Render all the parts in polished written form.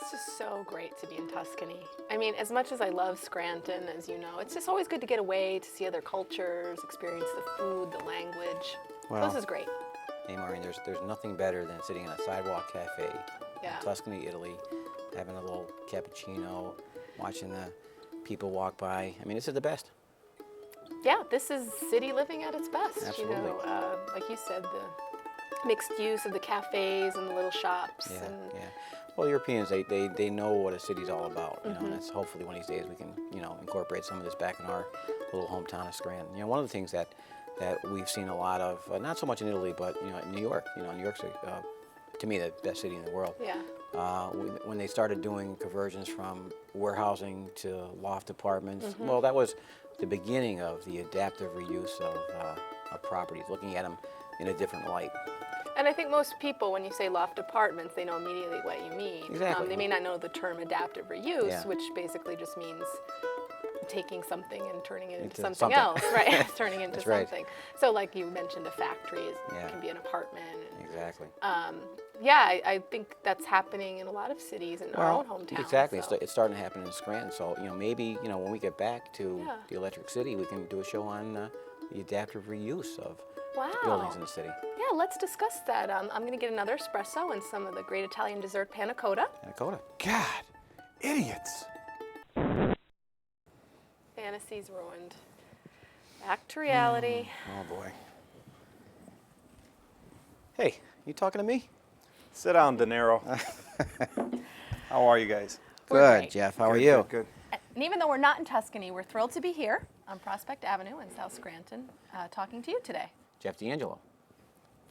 It's just so great to be in Tuscany. I mean, as much as I love Scranton, as you know, it's just always good to get away, to see other cultures, experience the food, the language. Well, So this is great. Hey, Maureen, there's nothing better than sitting in a sidewalk cafe Yeah. in Tuscany, Italy, having a little cappuccino, watching the people walk by. I mean, this is the best. Yeah, this is city living at its best. Absolutely. You know, like you said, the mixed use of the cafes and the little shops. Yeah, And yeah. Well, Europeans, they know what a city's all about, you know, and that's hopefully one of these days we can, you know, incorporate some of this back in our little hometown of Scranton. You know, one of the things that we've seen a lot of, not so much in Italy, but, you know, in New York, New York's, to me, the best city in the world. Yeah. When they started doing conversions from warehousing to loft apartments, well, that was the beginning of the adaptive reuse of properties, looking at them in a different light. And I think most people, when you say loft apartments, they know immediately what you mean. Exactly. They may not know the term adaptive reuse, Yeah. which basically just means taking something and turning it into something something. else, right? Turning into That's right. something. So like you mentioned, a factory Yeah. can be an apartment. Exactly. Yeah, I think that's happening in a lot of cities in our own hometown. Exactly. So. It's starting to happen in Scranton. So, you know, maybe, you know, when we get back to Yeah. the Electric City, we can do a show on the adaptive reuse of Wow. buildings in the city. Yeah, let's discuss that. I'm going to get another espresso and some of the great Italian dessert panna cotta. Dakota. God, idiots. Fantasies ruined. Back to reality. Oh, boy. Hey, you talking to me? Sit down, De Niro. How are you guys? We're Good, great. Jeff. How are Good, you? Good, good. And even though we're not in Tuscany, we're thrilled to be here on Prospect Avenue in South Scranton talking to you today. Jeff D'Angelo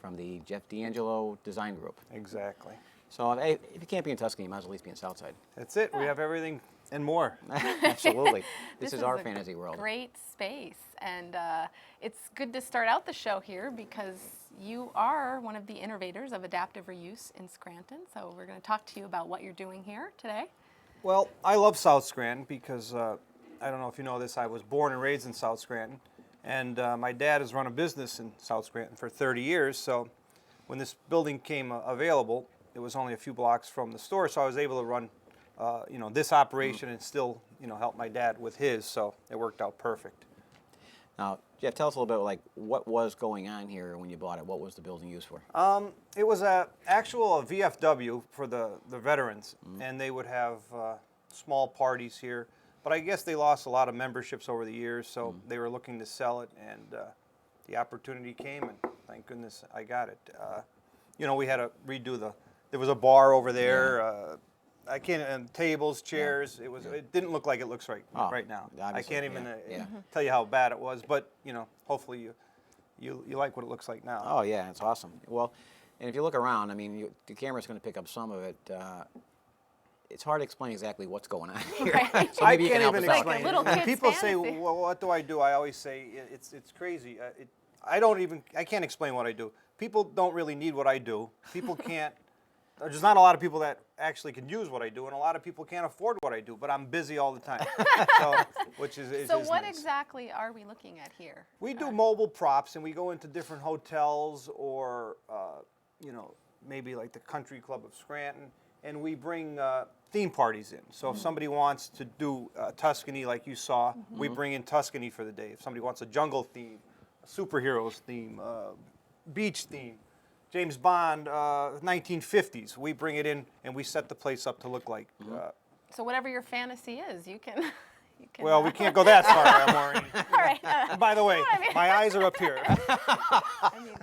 from the Jeff D'Angelo Design Group. Exactly. So, hey, if you can't be in Tuscany, you might as well at least be in Southside. That's it. We have everything and more. Absolutely. This is our a fantasy world. Great space, and it's good to start out the show here because you are one of the innovators of adaptive reuse in Scranton. So we're going to talk to you about what you're doing here today. Well, I love South Scranton because I don't know if you know this. I was born and raised in South Scranton, and my dad has run a business in South Scranton for 30 years. So when this building came available, it was only a few blocks from the store, so I was able to run, you know, this operation and still, you know, help my dad with his. So it worked out perfect. Now, Jeff, tell us a little bit, like, what was going on here when you bought it? What was the building used for? It was a VFW for the veterans, and they would have small parties here. But I guess they lost a lot of memberships over the years, so they were looking to sell it, and the opportunity came, and thank goodness I got it. You know, we had to redo there was a bar over there. I can't, and tables, chairs. It didn't look like it looks right now. I Obviously, can't even yeah. tell you how bad it was, but you know, hopefully you like what it looks like now. Oh, yeah, it's awesome. Well, and if you look around, I mean, the camera's going to pick up some of it. It's hard to explain exactly what's going on here. Right. So I maybe you can can't help even us out. Like a explain. little When kid's people say, fantasy. "Well, what do I do?" I always say, "It's crazy." I can't explain what I do. People don't really need what I do. People can't. There's not a lot of people that actually can use what I do, and a lot of people can't afford what I do. But I'm busy all the time, which is So is what nice. exactly are we looking at here? We do mobile props, and we go into different hotels or, you know, maybe like the Country Club of Scranton, and we bring theme parties in. So if somebody wants to do Tuscany, like you saw, we bring in Tuscany for the day. If somebody wants a jungle theme, a superheroes theme, beach theme, James Bond, 1950s, we bring it in and we set the place up to look like. So whatever your fantasy is, you can. Well, we can't go that far, Maureen. All right. And by the way, my eyes are up here. I mean,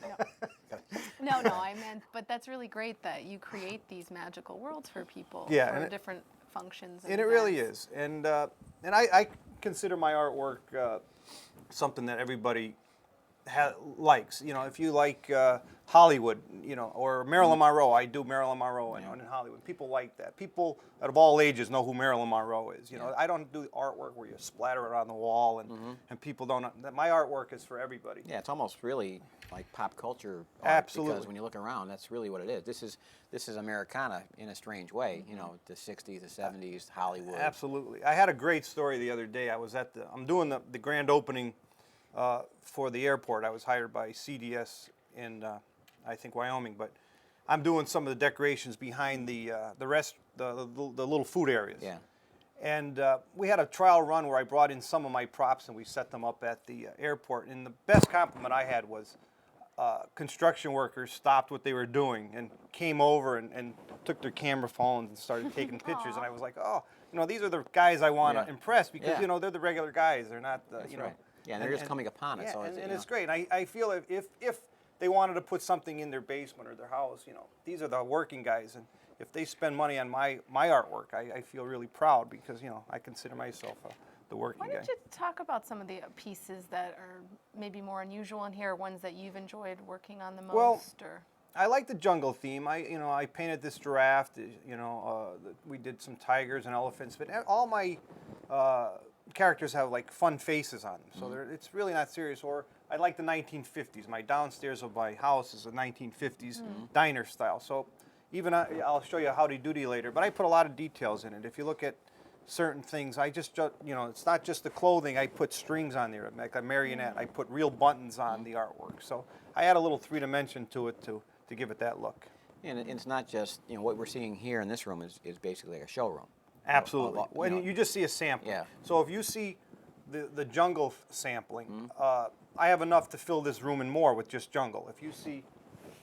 no, I meant, but that's really great that you create these magical worlds for people Yeah, for and it- different functions. And it really events. is. And I consider my artwork something that everybody likes. You know, if you like Hollywood, you know, or Marilyn Monroe, I do Marilyn Monroe in Hollywood. People like that. People out of all ages know who Marilyn Monroe is. You know, I don't do artwork where you splatter it on the wall and people don't. My artwork is for everybody. Yeah, it's almost really like pop culture art. Absolutely. Because when you look around, that's really what it is. This is Americana in a strange way. You know, the 60s, the 70s, Hollywood. Absolutely. I had a great story the other day. I'm doing the grand opening for the airport. I was hired by CDS in, I think, Wyoming, but I'm doing some of the decorations behind the little food areas. Yeah. And we had a trial run where I brought in some of my props and we set them up at the airport. And the best compliment I had was construction workers stopped what they were doing and came over and took their camera phones and started taking pictures. And I was like, oh, these are the guys I want to impress because, Yeah. they're the regular guys. They're not, That's right. Yeah, and they're just coming upon it. Yeah, So and it's great. I feel if they wanted to put something in their basement or their house, these are the working guys. And if they spend money on my artwork, I feel really proud because, I consider myself the working Why guy. don't you talk about some of the pieces that are maybe more unusual in here, ones that you've enjoyed working on the most? Well, or I like the jungle theme. I painted this giraffe. We did some tigers and elephants, but all my characters have like fun faces on them, so it's really not serious. Or I like the 1950s. My downstairs of my house is a 1950s diner style. So even I'll show you Howdy Doody later, but I put a lot of details in it. If you look at certain things, I just it's not just the clothing. I put strings on there, like a marionette. I put real buttons on the artwork. So I add a little 3-dimension to it to give it that look. And it's not just, what we're seeing here in this room is basically like a showroom. Absolutely. Of- When you just see a sample. Yeah. So if you see the jungle sampling, I have enough to fill this room and more with just jungle. If you see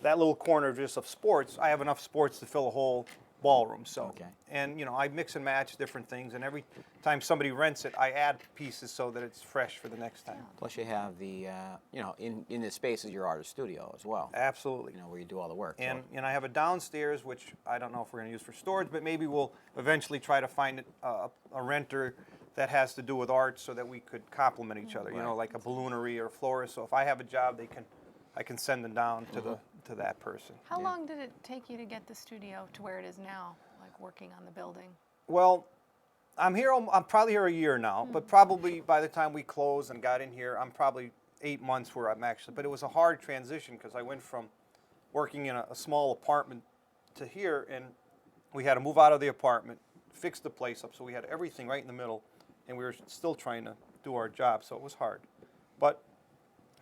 that little corner just of sports, I have enough sports to fill a whole ballroom. So, Okay. and I mix and match different things, and every time somebody rents it, I add pieces so that it's fresh for the next time. Plus you have the, in this space is your artist studio as well. Absolutely. Where you do all the work. And I have a downstairs, which I don't know if we're going to use for storage, but maybe we'll eventually try to find a renter that has to do with art so that we could complement each other. Right. Like a balloonery or a florist. So if I have a job, I can send them down to that person. how long did it take you to get the studio to where it is now, like working on the building? Well, I'm probably here a year now, but probably by the time we closed and got in here, I'm probably 8 months where I'm actually. But it was a hard transition because I went from working in a small apartment to here, and we had to move out of the apartment, fix the place up, so we had everything right in the middle, and we were still trying to do our job, so it was hard. But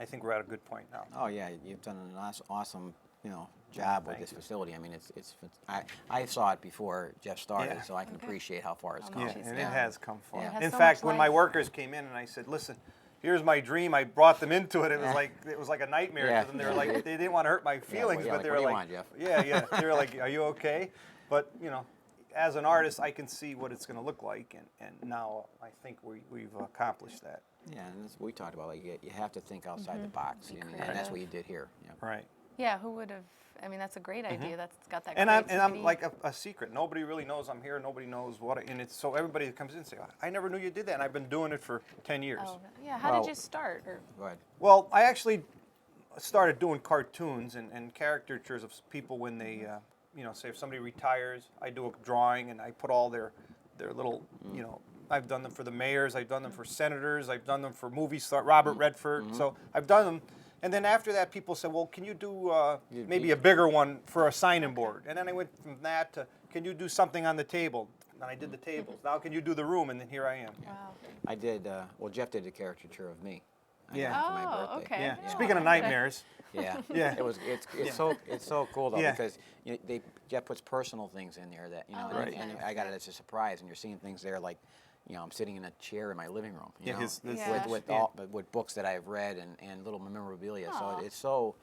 I think we're at a good point now. Oh yeah, you've done an awesome, job with Thank this facility. I mean, I saw it before Jeff started, Yeah. so I can appreciate how far it's How come. much Yeah, it's and it done. has come far. Yeah, it has In so fact, much when my life. workers came in and I said, "Listen, here's my dream," I brought them into it. It was like a nightmare Yeah. to them. They were like, they didn't want to hurt my feelings, yeah, but they like, were "What do you like, want, Jeff?" yeah. They were like, "Are you okay?" But as an artist, I can see what it's going to look like, and now I think we've accomplished that. Yeah, and that's what we talked about. Like you have to think outside the box, and that's creative. what you did here. Yeah. Right. Yeah, who would have? I mean, that's a great idea. That's got that. And I'm creativity. like a secret. Nobody really knows I'm here. Nobody knows and it's so everybody that comes in say, "I never knew you did that." And I've been doing it for 10 years. Oh, yeah. How Well- did you start? Or Go ahead. Well, I actually started doing cartoons and caricatures of people when they, say if somebody retires, I do a drawing and I put all their little, I've done them for the mayors, I've done them for senators, I've done them for movie star Robert Redford. So I've done them. And then after that, people said, well, can you do maybe a bigger one for a sign-in board? And then I went from that to, can you do something on the table? And I did the tables. Now can you do the room? And then here I am. wow. I did. Jeff did a caricature of me. I Yeah. got it for my Oh, birthday. okay. Yeah. Yeah. Speaking of nightmares, Yeah. Yeah. It's so cool though Yeah. because Jeff puts personal things in there that Oh, Right. and I got it as a surprise, and you're seeing things there like. I'm sitting in a chair in my living room. Yeah, Yeah. With books that I've read and little memorabilia. Aw. So it's so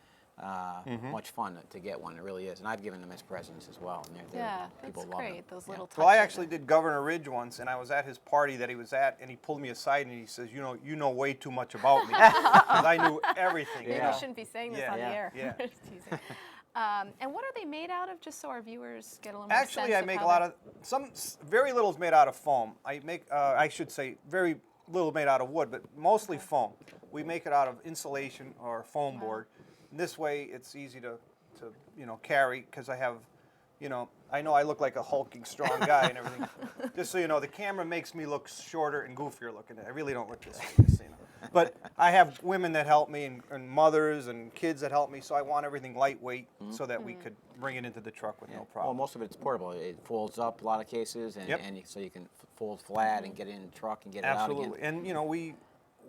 much fun to get one. It really is, and I've given them as presents as well. And Yeah, people that's love great. them. Those little touches. well, I actually did Governor Ridge once, and I was at his party that he was at, and he pulled me aside and he says, you know way too much about me. 'Cause I knew everything. Maybe you you know? shouldn't be saying this Yeah, on the yeah, air. yeah. Just teasing. And what are they made out of? Just so our viewers get a little more Actually, sense I of make how a lot they're- of very little is made out of foam. I should say very little made out of wood, but mostly foam. We make it out of insulation or foam board. This way, it's easy to carry because I have, I know I look like a hulking strong guy and everything. Just so you know, the camera makes me look shorter and goofier looking. I really don't look this way, just so you know. But I have women that help me and mothers and kids that help me, so I want everything lightweight so that we could bring it into the truck with no Well, problem. most of it's portable. It folds up a lot of cases, and, Yep. so you can fold flat and get it in the truck and get it out again. Absolutely, and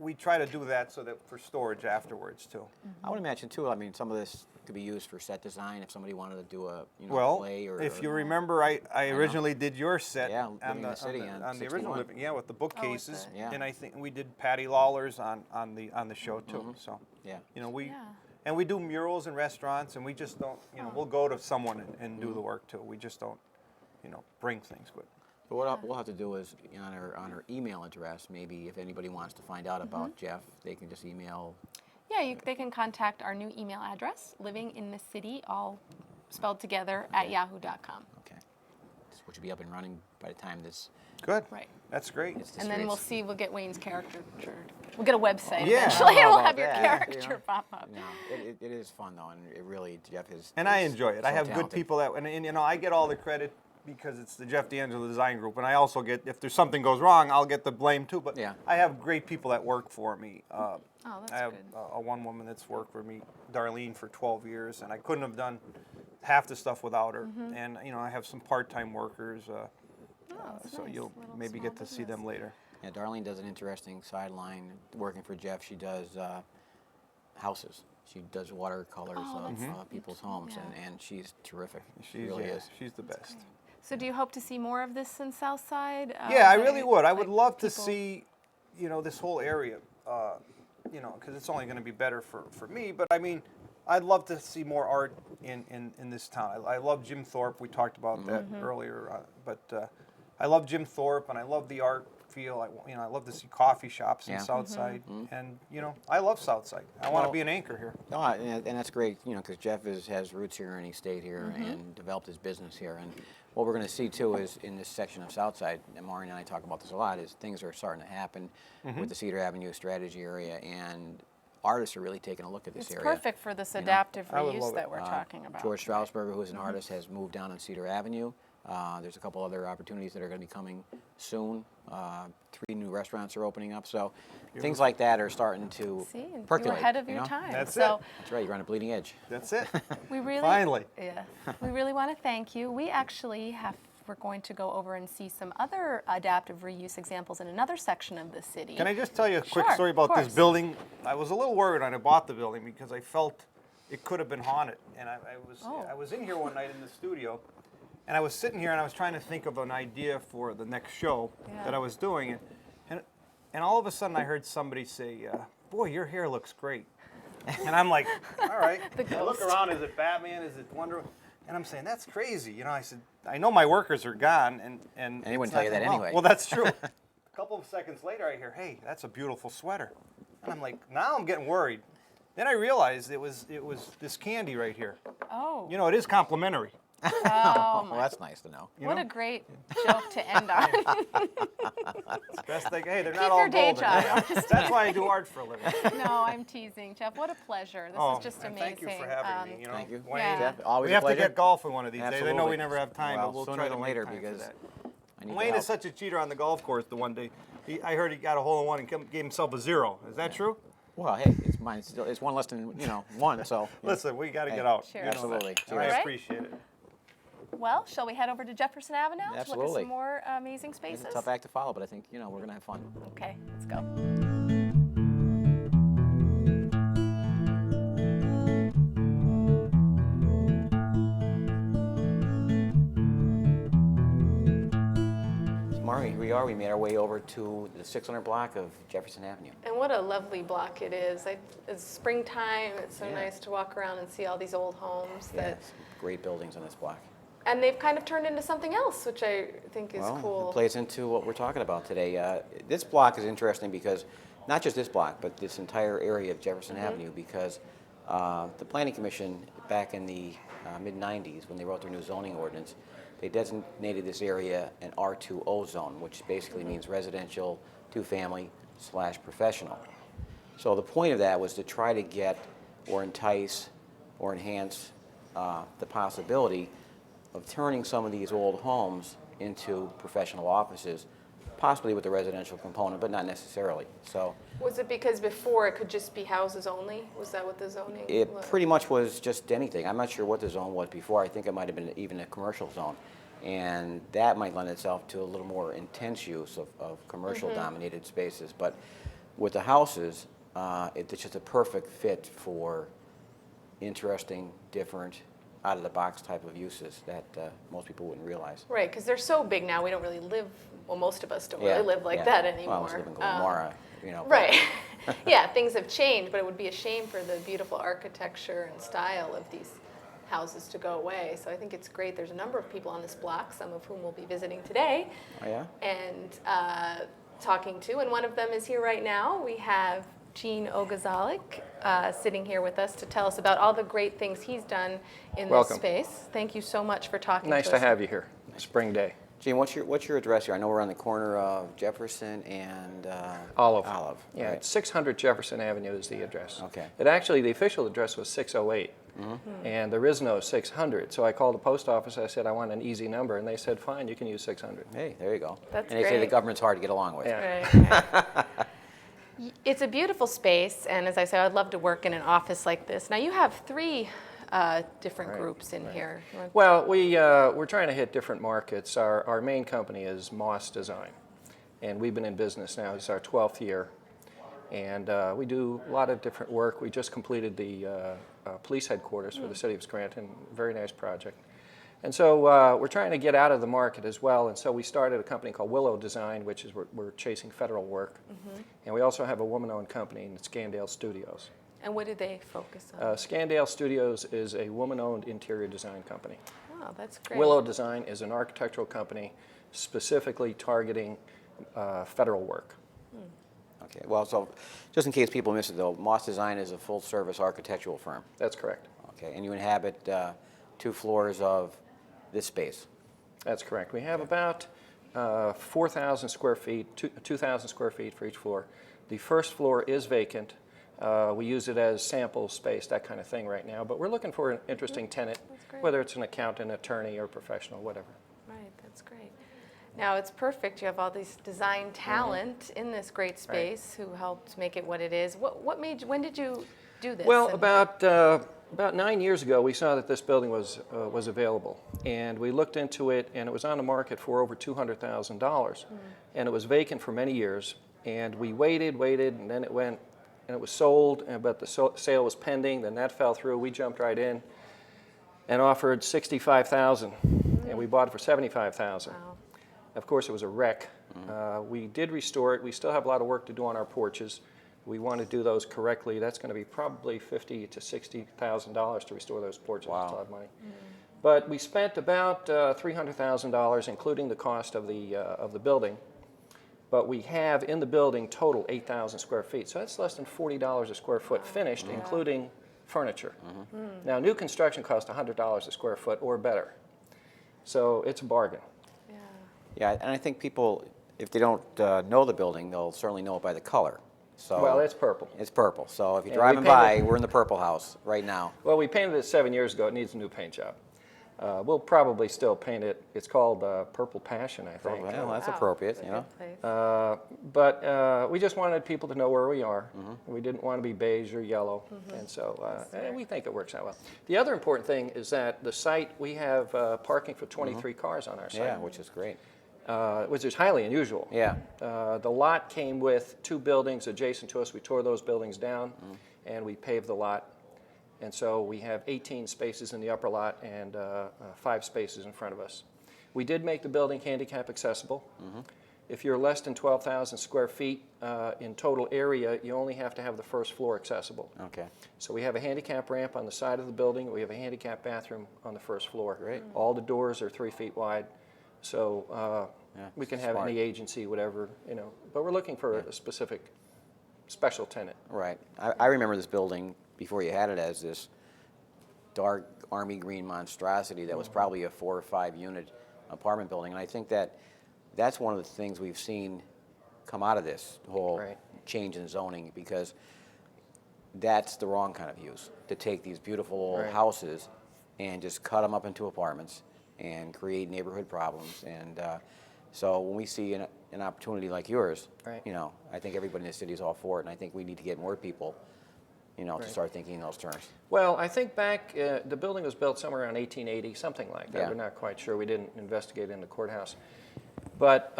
we try to do that so that for storage afterwards too. I would imagine too. I mean, some of this could be used for set design if somebody wanted to do a Well, play or. if you remember, I originally did your set Yeah, on Living in the, the City on on the original 61. living, yeah, with the bookcases, the- Yeah. and I think we did Patty Lawler's on the show too. So Yeah. we Yeah. and we do murals in restaurants, and we just don't we'll go to someone and do the work too. We just don't bring things, but. But what we'll have to do is on our email address, maybe if anybody wants to find out about Jeff, they can just email. Yeah, they can contact our new email address, livinginthecity, all spelled together, at yahoo.com. Okay. Which will be up and running by the time this. Good. Right. That's great. And then we'll get Wayne's caricatured. We'll get a website Yeah. eventually, I and don't know we'll have about your that, caricature pop up. No, it is fun though, and it really Jeff is. And I enjoy it. I so have good talented. people that, and I get all the credit because it's the Jeff D'Angelo Design Group, and I also get, if there's something goes wrong, I'll get the blame too. But Yeah. I have great people that work for me. That's I have good. a one woman that's worked for me, Darlene, for 12 years, and I couldn't have done half the stuff without her. And I have some part-time workers, That's so nice. you'll Little maybe small get to see them business. later. Yeah, Darlene does an interesting sideline working for Jeff. She does houses. She does watercolors of people's homes, Yeah. and she's terrific. She She's, really yeah, is. she's the best. So do you hope to see more of this in Southside? Yeah, I that really would. I would like, love to people- see, this whole area, because it's only going to be better for me. But I mean, I'd love to see more art in this town. I love Jim Thorpe. We talked about that earlier. But I love Jim Thorpe, and I love the art feel. I love to see coffee shops in Yeah. Southside, and I love Southside. I want to Well- be an anchor here. No, and that's great, because Jeff has roots here and he stayed here and developed his business here. And what we're going to see too is in this section of Southside, and Maureen and I talk about this a lot, is things are starting to happen with the Cedar Avenue strategy area, and artists are really taking a look at this It's area. perfect for this adaptive I would reuse love that it. we're talking about. George Strasburger, who's an artist, has moved down on Cedar Avenue. There's a couple other opportunities that are going to be coming soon. 3 new restaurants are opening up, so things like that are starting to See, and percolate. you're ahead of your you know? time. That's so it. That's right. You're on a bleeding edge. That's it. we really Finally. Yeah. We really want to thank you. We actually we're going to go over and see some other adaptive reuse examples in another section of the city. Can I just tell you a quick Sure, story of about this course. building? I was a little worried when I bought the building because I felt it could have been haunted. And Oh. I was in here one night in the studio, and I was sitting here and I was trying to think of an idea for the next show Yeah. that I was doing. And all of a sudden I heard somebody say, boy, your hair looks great. And I'm like, all right. The I look ghost. around, is it Batman? Is it Wonder Woman? And I'm saying, that's crazy. I said, I know my workers are gone. And they wouldn't it's tell you not that well. anyway. Well, that's true. A couple of seconds later, I hear, hey, that's a beautiful sweater. And I'm like, now I'm getting worried. Then I realized it was this candy right here. Oh. It is complimentary. Oh, Well, my. that's nice to know. What a great joke to end on. Best thing. Hey, they're Keep not all your day golden. job. That's why I do art for a living. No, I'm teasing. Jeff, what a pleasure. This is just and amazing. thank you for having me. Thank you. Wayne, Yeah. Jeff, always we a have to pleasure. get golfing one of these days. I know Absolutely. we never have time, Well, but we'll sooner try than to make later time for because that. I need Wayne to is help. such a cheater on the golf course the one day. I heard he got a hole in one and gave himself a 0. Is that true? Well, hey, it's mine. It's one less than one. So Listen, we got to Hey, get out. cheers. You know that. Absolutely. And I Cheers. appreciate it. Well, shall we head over to Jefferson Avenue to look at Absolutely. some more amazing spaces? it's a tough act to follow, but I think we're gonna have fun. Okay, let's go. Maureen, here we are. We made our way over to the 600 block of Jefferson Avenue. And what a lovely block it is. It's springtime. It's so Yeah. nice to walk around and see all these old homes. Yeah, some great buildings on this block. And they've kind of turned into something else, which I think is Well, cool. it plays into what we're talking about today. This block is interesting because, not just this block, but this entire area of Jefferson Avenue, because the Planning Commission, back in the mid-90s, when they wrote their new zoning ordinance, they designated this area an R2O zone, which basically means residential, two-family / professional. So the point of that was to try to get or entice or enhance the possibility of turning some of these old homes into professional offices, possibly with a residential component, but not necessarily. So Was it because before it could just be houses only? Was that what the zoning it was? pretty much was just anything. I'm not sure what the zone was before. I think it might have been even a commercial zone. And that might lend itself to a little more intense use of commercial dominated spaces. But with the houses, it's just a perfect fit for interesting, different, out-of-the-box type of uses that most people wouldn't realize. Right, because they're so big now, we don't really live, well, most of us don't Yeah, really live like yeah. that anymore. Well, I live in Gomorrah, Right. Yeah, things have changed, but it would be a shame for the beautiful architecture and style of these houses to go away. So I think it's great. There's a number of people on this block, some of whom we'll be visiting today. Oh, yeah? And talking to, and one of them is here right now. We have Gene Ogazalik sitting here with us to tell us about all the great things he's done in Welcome. this space. Thank you so much for talking Nice to to us. have you here. Spring day. Gene, what's your address here? I know we're on the corner of Jefferson and Olive. right? Yeah, it's 600 Jefferson Avenue is the address. Okay. It actually, the official address was 608, and there is no 600. So I called the post office. I said, I want an easy number, and they said, fine, you can use 600. Hey, there you go. That's and they say the great. government's hard to get along with. Yeah. Right. It's a beautiful space, and as I said, I'd love to work in an office like this. Now, you have three different Right, groups in here. You want- Well, we're trying to hit different markets. Our main company is Moss Design, and we've been in business now. It's our 12th year, and we do a lot of different work. We just completed the police headquarters for the city of Scranton. Very nice project. And so we're trying to get out of the market as well, and so we started a company called Willow Design, which is we're chasing federal work. And we also have a woman-owned company in Scandale Studios. And what do they focus on? Scandale Studios is a woman-owned interior design company. Oh, that's great. Willow Design is an architectural company specifically targeting federal work. Okay. Well, so just in case people miss it, though, Moss Design is a full-service architectural firm. That's correct. Okay. And you inhabit 2 floors of this space. That's correct. We have about 4,000 square feet, 2,000 square feet for each floor. The first floor is vacant. We use it as sample space, that kind of thing right now, but we're looking for an interesting tenant, That's great. whether it's an accountant, attorney, or professional, whatever. Right, that's great. Now, it's perfect. You have all these design talent in this great space who helped make it what it is. What made you, when did you do this? Well, And- about 9 years ago, we saw that this building was available, and we looked into it, and it was on the market for over $200,000, and it was vacant for many years. And we waited, and then it went, and it was sold, but the sale was pending. Then that fell through. We jumped right in and offered $65,000, and we bought it for $75,000. Wow. Of course, it was a wreck. We did restore it. We still have a lot of work to do on our porches. We want to do those correctly. That's going to be probably $50,000 to $60,000 to restore those porches. Wow. That's a lot of money. But we spent about $300,000, including the cost of the building. But we have in the building total 8,000 square feet. So that's less than $40 a square foot finished, including furniture. Now, new construction costs $100 a square foot or better. So it's a bargain. Yeah. Yeah, and I think people, if they don't know the building, they'll certainly know it by the color. So Well, it's purple. It's purple. So if you're Yeah, we driving by, painted- we're in the purple house right now. Well, we painted it 7 years ago. It needs a new paint job. We'll probably still paint it. It's called Purple Passion, I think. Well, that's Wow, appropriate, that's a you know. good place. But we just wanted people to know where we are. We didn't want to be beige or yellow, and so we think it works out well. The other important thing is that the site, we have parking for 23 cars on our site, Yeah, which is great. which is highly unusual. Yeah. The lot came with 2 buildings adjacent to us. We tore those buildings down, and we paved the lot. And so we have 18 spaces in the upper lot and 5 spaces in front of us. We did make the building handicap accessible. If you're less than 12,000 square feet in total area, you only have to have the first floor accessible. Okay. So we have a handicap ramp on the side of the building. We have a handicap bathroom on the first floor. Great. All the doors are 3 feet wide. So Yeah, we can have smart. any agency, whatever, you know. But we're looking for a specific special tenant. Right. I remember this building before you had it as this dark army green monstrosity that was probably a 4 or 5 unit apartment building. And I think that that's one of the things we've seen come out of this whole Right. change in zoning, because that's the wrong kind of use, to take these beautiful old Right. houses and just cut them up into apartments and create neighborhood problems. And so when we see an opportunity like yours, Right. you know, I think everybody in the city is all for it, and I think we need to get more people, you know, to Right. start thinking in those terms. Well, I think back, the building was built somewhere around 1880, something like that. Yeah. We're not quite sure. We didn't investigate in the courthouse. But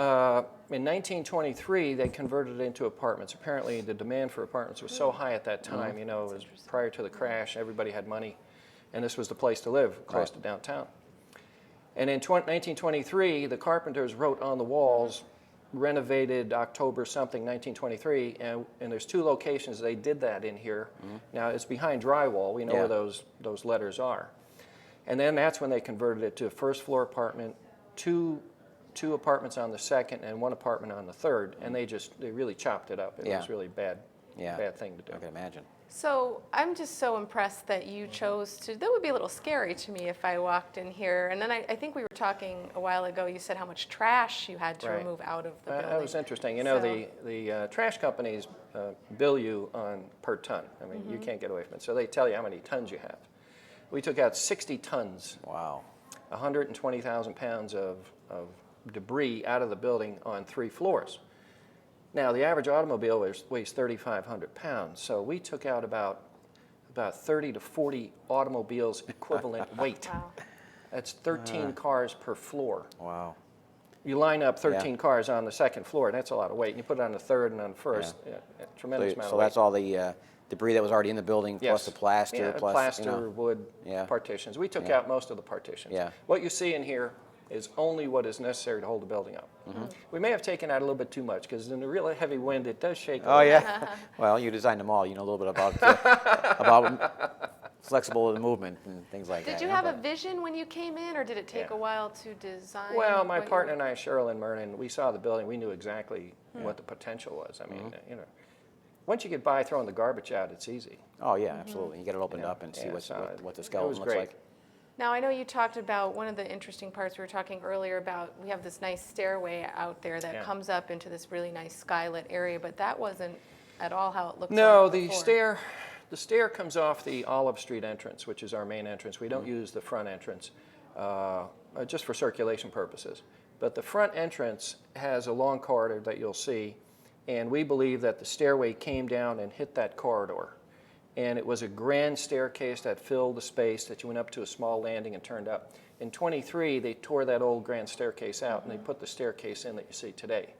in 1923, they converted it into apartments. Apparently, the demand for apartments was so high at that time. You know, it was prior to the crash. Everybody had money, and this was the place to live, close to downtown. And in 1923, the carpenters wrote on the walls, renovated October something, 1923, and there's 2 locations they did that in here. Now, it's behind drywall. We know where those letters are. And then that's when they converted it to a first floor apartment, two apartments on the second, and 1 apartment on the third, and they really chopped it up. It was really bad thing to do. I can imagine. So I'm just so impressed that you chose to, that would be a little scary to me if I walked in here. And then I think we were talking a while ago, you said how much trash you had to remove out of the building. That was interesting. You know, So- the trash companies bill you per ton. I mean, you can't get away from it. So they tell you how many tons you have. We took out 60 tons. Wow. 120,000 pounds of debris out of the building on 3 floors. Now, the average automobile weighs 3,500 pounds, so we took out about 30 to 40 automobiles equivalent weight. Wow. That's 13 cars per floor. Wow. You line up 13 cars on the second floor, and that's a lot of weight. And you put it on the third and on the first, tremendous amount of So weight. that's all the debris that was already in the building, plus the plaster, Yeah, plus plaster, wood, Yeah. partitions. We took out most of the partitions. Yeah. What you see in here is only what is necessary to hold the building up. We may have taken out a little bit too much, because in a real heavy wind, it does shake. Oh yeah. Well, you designed them all. You know a little bit about flexible movement and things like that. Did you know, have a but- vision when you came in, or did it take a while to design? Well, my what you partner were- and I, Cheryl and Mernon, we saw the building. We knew exactly what the potential was. I mean, you know, once you get by throwing the garbage out, it's easy. Oh yeah, absolutely. You get it opened up and see Yeah, what so the it skeleton was looks great. like. Now, I know you talked about one of the interesting parts we were talking earlier about, we have this nice stairway out there that comes up into this really nice skylit area, but that wasn't at all how it looked No, like the before. stair comes off the Olive Street entrance, which is our main entrance. We don't use the front entrance, just for circulation purposes. But the front entrance has a long corridor that you'll see, and we believe that the stairway came down and hit that corridor. And it was a grand staircase that filled the space that you went up to a small landing and turned up. In 23, they tore that old grand staircase out and they put the staircase in that you see today.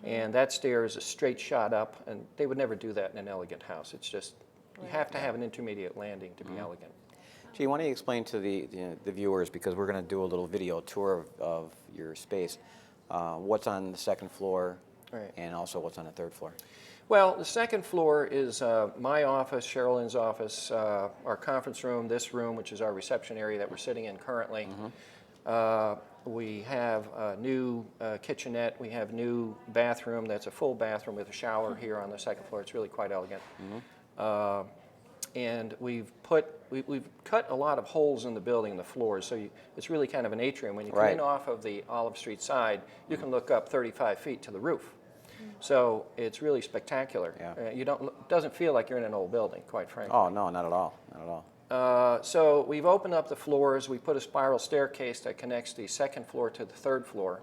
And that stair is a straight shot up, and they would never do that in an elegant house. It's just, you have to have an intermediate landing to be elegant. Gee, why don't you explain to the viewers, because we're going to do a little video tour of your space, what's on the second floor, Right. and also what's on the third floor. Well, the second floor is my office, Sherilyn's office, our conference room, this room, which is our reception area that we're sitting in currently. We have a new kitchenette. We have new bathroom. That's a full bathroom with a shower here on the second floor. It's really quite elegant. And we've cut a lot of holes in the building, the floors, so it's really kind of an atrium. When you come in off of the Olive Street side, you can look up 35 feet to the roof. So it's really spectacular. Yeah. It doesn't feel like you're in an old building, quite frankly. Oh no, not at all, not at all. So we've opened up the floors. We put a spiral staircase that connects the second floor to the third floor.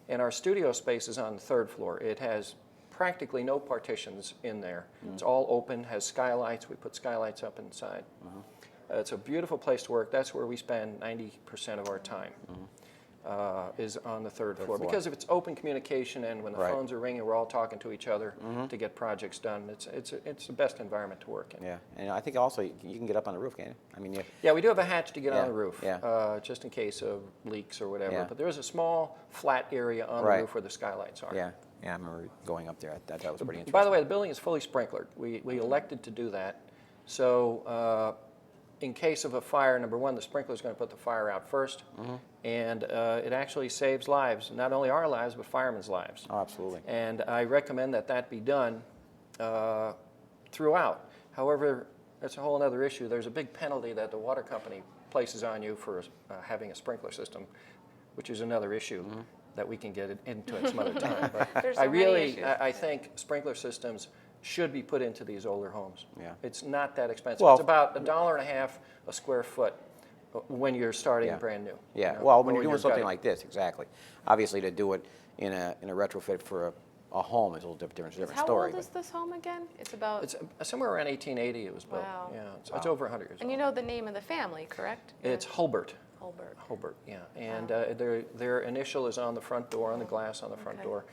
And our studio space is on the third floor. It has practically no partitions in there. It's all open, has skylights. We put skylights up inside. It's a beautiful place to work. That's where we spend 90% of our time. Is on the third floor. Because of its open communication, and when the phones are ringing, we're all talking to each other to get projects done. It's the best environment to work in. Yeah, and I think also you can get up on the roof, can't you? I mean, Yeah, we do have a hatch to get on the roof, Yeah. just in case of leaks or whatever. Yeah. But there is a small flat area on the roof where the skylights are. yeah, I remember going up there. That was pretty interesting. By the way, the building is fully sprinklered. We elected to do that. So in case of a fire, number one, the sprinkler is going to put the fire out first. And it actually saves lives, not only our lives, but firemen's lives. Oh, absolutely. And I recommend that be done throughout. However, that's a whole other issue. There's a big penalty that the water company places on you for having a sprinkler system, which is another issue that we can get into at some other time. But There's I so many really, issues. I think sprinkler systems should be put into these older homes. Yeah. It's not that expensive. Well, it's about $1.50 a square foot when you're starting brand new. Yeah, you know, well, or when you're doing something gutting. like this, exactly. Obviously, to do it in a retrofit for a home is a little different How story. old is this home again? It's about, It's somewhere around 1880 it was built. Wow. Yeah, it's over 100 years and old. you know the name of the family, correct? It's Hulbert. Holbert. Holbert, yeah. And their initial is on the front door, on the glass on the front Okay. door.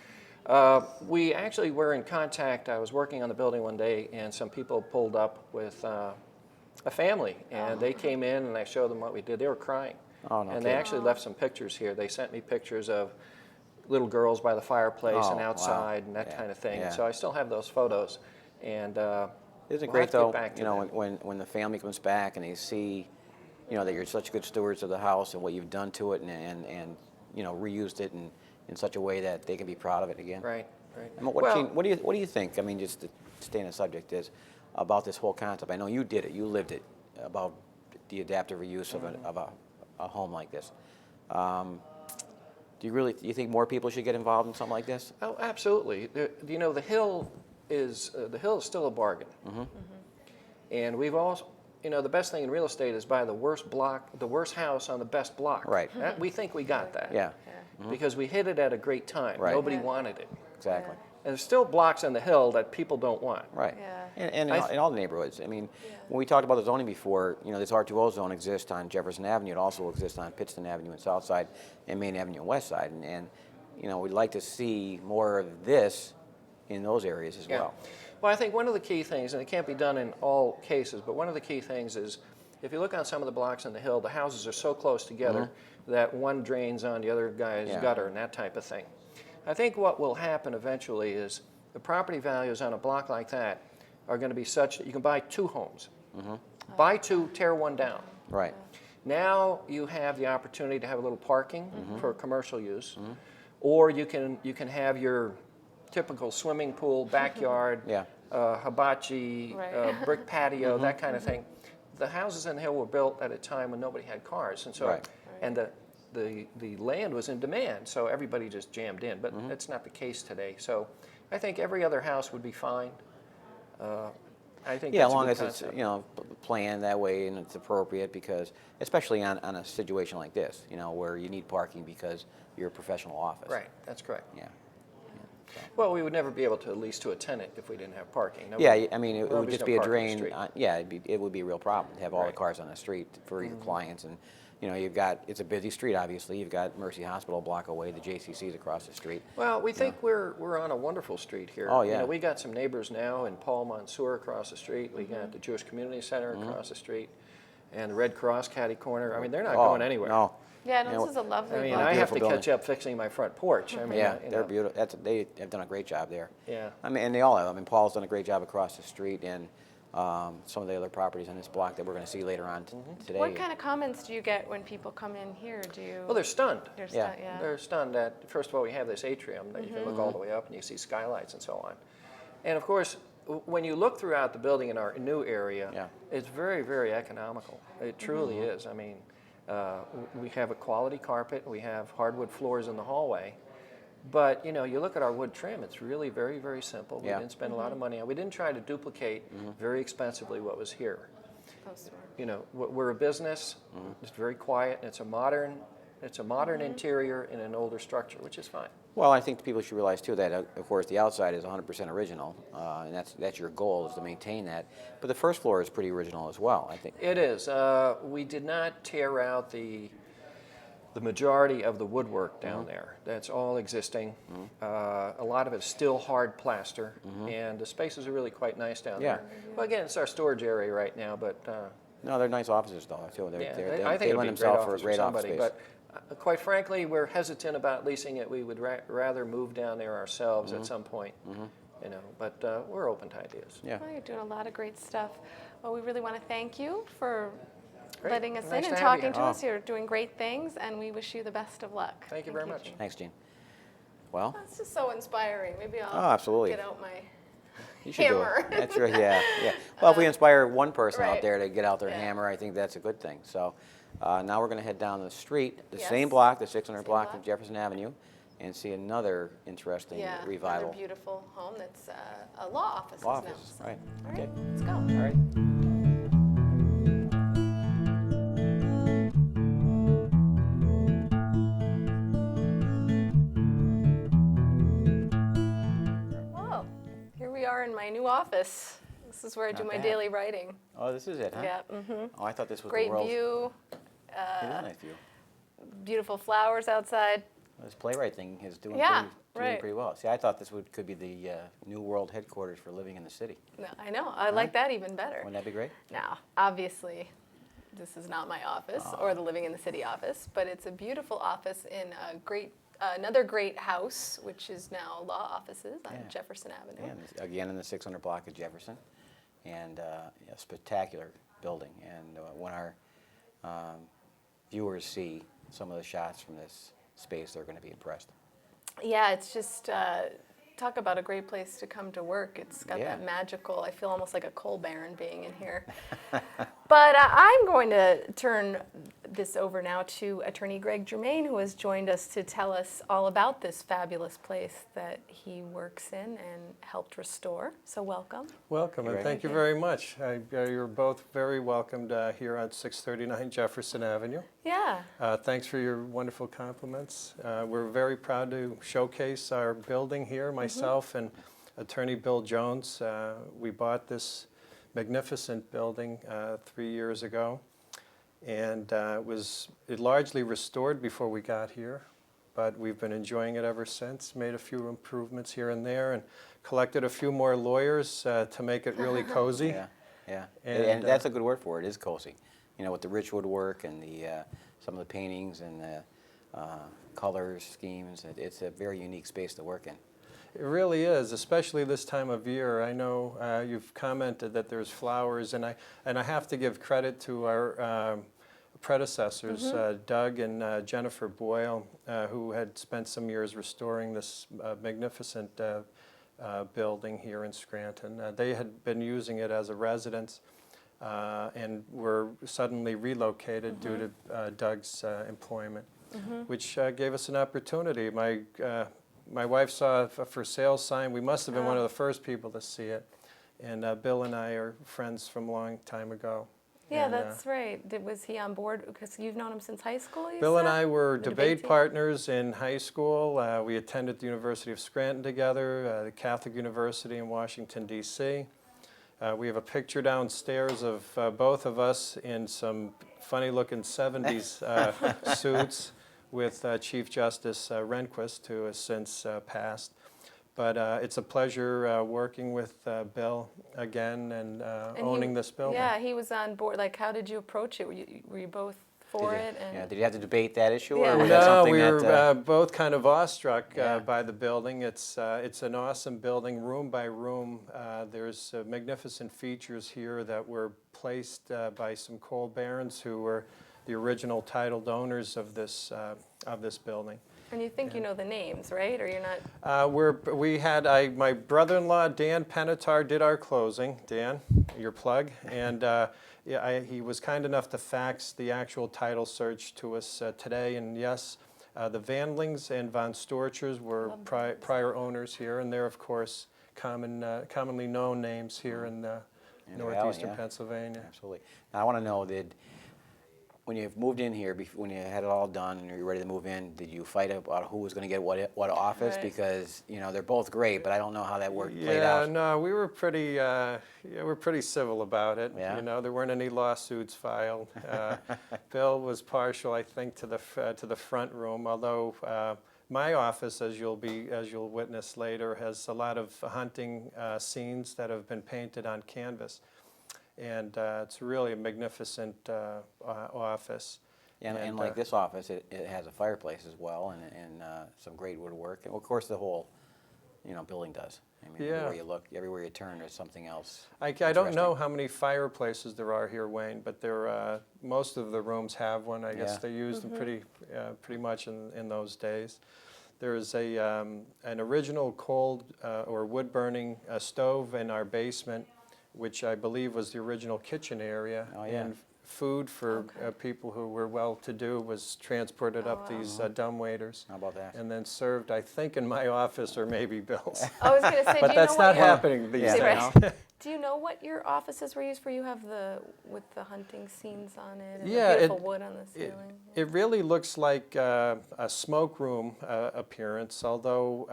We actually were in contact. I was working on the building one day, and some people pulled up with a family, and they came in, and I showed them what we did. They were crying. Oh, no And they kidding. actually left some pictures here. They sent me pictures of little girls by the fireplace Oh, and wow. outside and that Yeah, kind of thing. yeah. And so I still have those photos. And Isn't it we'll great have to though? get back to You know, them. when the family comes back and they see, you know, that you're such good stewards of the house and what you've done to it, and you know, reused it in such a way that they can be proud of it again. Right, right. I mean, what do you think? I mean, just to stay on the subject, is about this whole concept. I know you did it, you lived it, about the adaptive reuse of a home like this. Do you think more people should get involved in something like this? Oh, absolutely. You know, the hill is still a bargain. And we've also, you know, the best thing in real estate is buy the worst house on the best block. Right. We think we got that. Yeah, Because we hit it at a great time. Right. Nobody Yeah. wanted it. exactly. And there's still blocks on the hill that people don't want. Right. Yeah. And I in all the neighborhoods. I mean, when we talked about the zoning before, you know, this R2O zone exists on Jefferson Avenue. It also exists on Pittston Avenue and South Side and Main Avenue and West Side. And you know, we'd like to see more of this in those areas as well. Well, I think one of the key things, and it can't be done in all cases, but one of the key things is if you look on some of the blocks on the hill, the houses are so close together that one drains on the other guy's Yeah. gutter and that type of thing. I think what will happen eventually is the property values on a block like that are going to be such that you can buy two homes. Buy two, tear one down. Right. Now you have the opportunity to have a little parking for commercial use, or you can have your typical swimming pool, backyard, Yeah. hibachi, Right. brick patio, that kind of thing. The houses in the hill were built at a time when nobody had cars, and so Right. and the land was in demand, so everybody just jammed in. But that's not the case today. So I think every other house would be fine. I think Yeah, that's as a long good as it's, concept. you know, planned that way and it's appropriate, because especially on a situation like this, you know, where you need parking because you're a professional office. Right, that's correct. Yeah. Well, we would never be able to lease to a tenant if we didn't have parking. Yeah, Nobody- I mean, it well, would there's just no be a parking on the drain. street. Yeah, it would be a real problem to have all the Right. cars on the street for your clients. And, you know, it's a busy street, obviously. You've got Mercy Hospital a block away, the JCC's across the street. Well, we think we're on a wonderful street here. Oh, You yeah. know, we got some neighbors now in Paul Mansour across the street. We got the Jewish Community Center across the street, and the Red Cross catty corner. I mean, they're not Oh, going anywhere. No. Yeah, no, You know, this is a lovely I mean, block. I have to Beautiful catch up fixing my front porch. I mean, Yeah, you they're know, beautiful. They have done a great job there. Yeah. I mean, and they all have. I mean, Paul's done a great job across the street, and some of the other properties on this block that we're going to see later on today. What kind of comments do you get when people come in here? Do you? Well, they're stunned. They're Yeah. yeah. They're stunned that, first of all, we have this atrium that you can look all the way up and you see skylights and so on. And of course, when you look throughout the building in our new area, Yeah. it's very, very economical. It truly is. I mean, we have a quality carpet, we have hardwood floors in the hallway. But, you know, you look at our wood trim, it's really very, very simple. We Yeah. didn't spend a lot of money on it. We didn't try to duplicate very expensively what was here. Oh, sorry. You know, we're a business. It's very quiet. And it's a modern interior in an older structure, which is fine. Well, I think people should realize too that, of course, the outside is 100% original, and that's your goal, is to maintain that. But the first floor is pretty original as well, I think. It is. We did not tear out the majority of the woodwork down there. That's all existing. A lot of it is still hard plaster, and the spaces are really quite nice down Yeah. there. Well, again, it's our storage area right now, but No, they're nice offices though too. yeah, They I think they it'd lend be a great themselves for a office for great office somebody. space. But quite frankly, we're hesitant about leasing it. We would rather move down there ourselves at some point. You know, but we're open to ideas. Yeah. Well, you're doing a lot of great stuff. Well, we really want to thank you for Great. letting us Nice in to and have you talking to here. us. You're doing great things, and we wish you the best of luck. Thank you very much. Gene. Thanks, Gene. Well, That's just so inspiring. Maybe I'll Oh, absolutely. get out my you should hammer. do it. That's right. Yeah, yeah. Well, if we inspire one person out Right. there to get out their Yeah. hammer, I think that's a good thing. So now we're going to head down the street, the Yes. same block, the 600 Same block block. of Jefferson Avenue, and see another interesting Yeah, revival. another beautiful home that's a law office Law now. office, so. right. All Okay. right, let's go. All right. Well, here we are in my new office. This is where I do Not my bad. daily writing. Oh, this is it, huh? Yeah. Mm-hmm. Oh, I thought this was Great the world's... view. It is a nice view. beautiful flowers outside. This playwright thing is doing, Yeah, doing right. pretty well. See, I thought this could be the new world headquarters for living in the city. No, I know. I like that even better. Wouldn't that be great? Now, obviously, this is not my office or the Living in the City office, but it's a beautiful office in another great house, which is now law offices on Yeah. Jefferson Avenue. And again in the 600 block of Jefferson, and a spectacular building. And when our viewers see some of the shots from this space, they're going to be impressed. Yeah, it's just, talk about a great place to come to work. It's got Yeah. that magical, I feel almost like a coal baron being in here. But I'm going to turn this over now to Attorney Greg Germain, who has joined us to tell us all about this fabulous place that he works in and helped restore. So welcome. Welcome, and Greg. thank you very much. You're both very welcomed here on 639 Jefferson Avenue. Yeah. Thanks for your wonderful compliments. We're very proud to showcase our building here, myself and Attorney Bill Jones. We bought this magnificent building 3 years ago, and it largely restored before we got here, but we've been enjoying it ever since, made a few improvements here and there, and collected a few more lawyers to make it really cozy. Yeah, yeah. And, And that's a good word for it. It is cozy. You know, with the rich woodwork and some of the paintings and the colors, schemes, it's a very unique space to work in. It really is, especially this time of year. I know you've commented that there's flowers, and I have to give credit to our predecessors, Doug and Jennifer Boyle, who had spent some years restoring this magnificent building here in Scranton. They had been using it as a residence and were suddenly relocated due to Doug's employment, which gave us an opportunity. My wife saw a for sale sign. We must have been one of the first people to see it. And Bill and I are friends from a long time ago. Yeah, And, that's right. Was he on board? Because you've known him since high school, you Bill and said? I were The debate team? partners in high school. We attended the University of Scranton together, the Catholic University in Washington, D.C. We have a picture downstairs of both of us in some funny-looking 70s suits with Chief Justice Rehnquist, who has since passed. But it's a pleasure working with Bill again and owning this building. Yeah, he was on board. Like, how did you approach it? Were you both for it? Yeah, did you have to debate that issue? Yeah. Or was that No, something we were that, both kind of awestruck Yeah. by the building. It's an awesome building, room by room. There's magnificent features here that were placed by some coal barons who were the original titled owners of this building. And you think you know the names, right? Or you're not? My brother-in-law, Dan Penatar, did our closing. Dan, your plug. And he was kind enough to fax the actual title search to us today. And yes, the Vandlings and Von Storchers were prior owners here. And they're, of course, commonly known names here in the northeastern valley, yeah. Pennsylvania. Absolutely. Now, I want to know, when you moved in here, when you had it all done and you were ready to move in, did you fight about who was going to get what office? Right. Because they're both great, but I don't know how that played Yeah, out. no, we were pretty civil about it. Yeah? There weren't any lawsuits filed. Bill was partial, I think, to the front room. Although my office, as you'll witness later, has a lot of hunting scenes that have been painted on canvas, and it's really a magnificent office. And like this office, it has a fireplace as well, and some great woodwork. And of course, the whole building does. I mean, Yeah. everywhere you look, everywhere you turn, there's something else. I don't know how many fireplaces there are here, Wayne, but most of the rooms have one. I guess Yeah. they used them pretty much in those days. There is an original coal or wood-burning stove in our basement, which I believe was the original kitchen area. Oh, yeah. And food for people who were well-to-do was transported up these dumbwaiters. How about that? And then served, I think, in my office or maybe Bill's. I was going to say, But do you that's know not what happening these Yeah. days. Right. Do you know what your offices were used for? You have with the hunting scenes on it and Yeah, the beautiful wood on the ceiling. It really looks like a smoke room appearance, although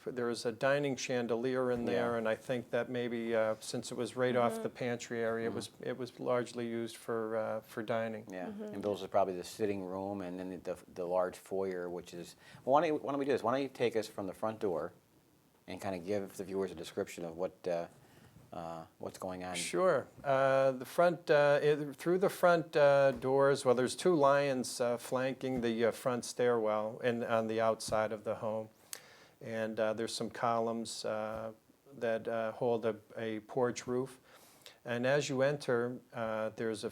there is a dining chandelier in there, Yeah. and I think that maybe since it was right off the pantry area, it was largely used for dining. Yeah, and Bill's is probably the sitting room, and then the large foyer, which is. Well, why don't we do this? Why don't you take us from the front door, and kind of give the viewers a description of what's going on? Sure. The front through the front doors. Well, there's two lions flanking the front stairwell and on the outside of the home, and there's some columns that hold a porch roof. And as you enter, there's a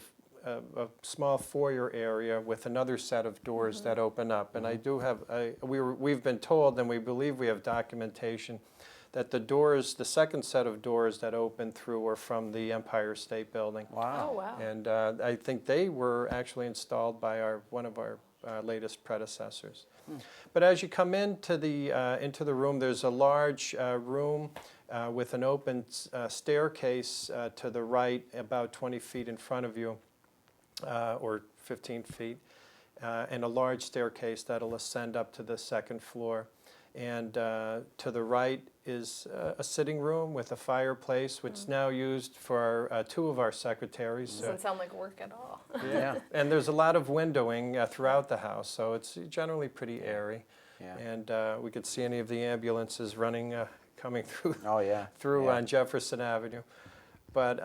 small foyer area with another set of doors that open up. And I do have we've been told, and we believe we have documentation, that the second set of doors that open through are from the Empire State Building. Wow. Oh, wow. And I think they were actually installed by one of our latest predecessors. But as you come into the room, there's a large room with an open staircase to the right, about 20 feet in front of you, or 15 feet, and a large staircase that'll ascend up to the second floor. And to the right is a sitting room with a fireplace, which is now used for two of our secretaries. Doesn't sound like work at all. Yeah. And there's a lot of windowing throughout the house, so it's generally pretty airy. Yeah. And we could see any of the ambulances coming through Oh yeah. through Yeah. on Jefferson Avenue. But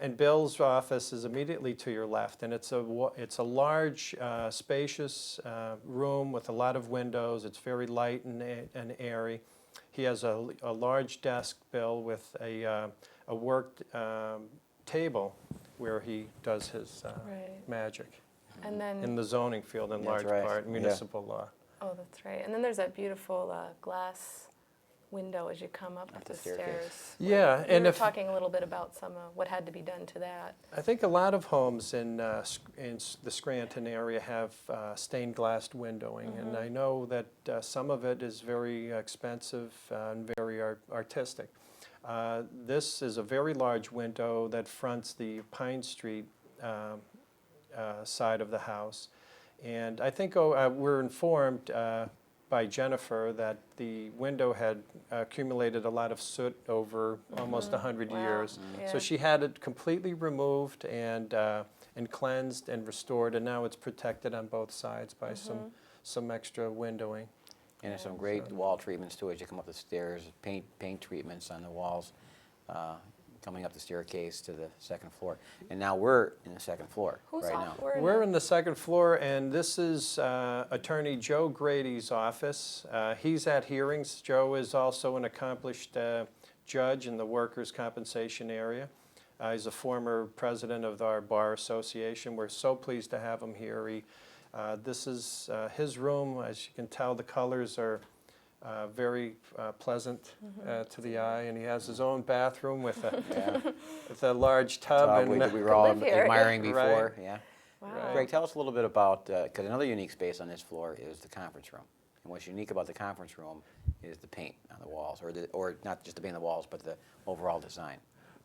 and Bill's office is immediately to your left, and it's a large, spacious room with a lot of windows. It's very light and airy. He has a large desk, Bill, with a work table where he does his Right. magic And then, in the zoning field in That's large right. part, Yeah. municipal law. oh, that's right. And then there's that beautiful glass window as you come up the the staircase. stairs. Yeah, We and were if talking a little bit about what had to be done to that. I think a lot of homes in the Scranton area have stained glass windowing, and I know that some of it is very expensive and very artistic. This is a very large window that fronts the Pine Street side of the house, and I think we're informed by Jennifer that the window had accumulated a lot of soot over almost 100 Wow. years. Yeah. So she had it completely removed and cleansed and restored, and now it's protected on both sides by some extra windowing. And there's some great wall treatments too as you come up the stairs. Paint treatments on the walls, coming up the staircase to the second floor. And now we're in the second floor Who's right off? now. We're in the second floor, and this is Attorney Joe Grady's office. He's at hearings. Joe is also an accomplished judge in the workers' compensation area. He's a former president of our bar association. We're so pleased to have him here. This is his room. As you can tell, the colors are very pleasant to the eye, and he has his own bathroom with a large tub. We were all live here. admiring before. Right. Yeah. Wow. Greg, tell us a little bit about, because another unique space on this floor is the conference room. And what's unique about the conference room is the paint on the walls, or not just the paint on the walls, but the overall design.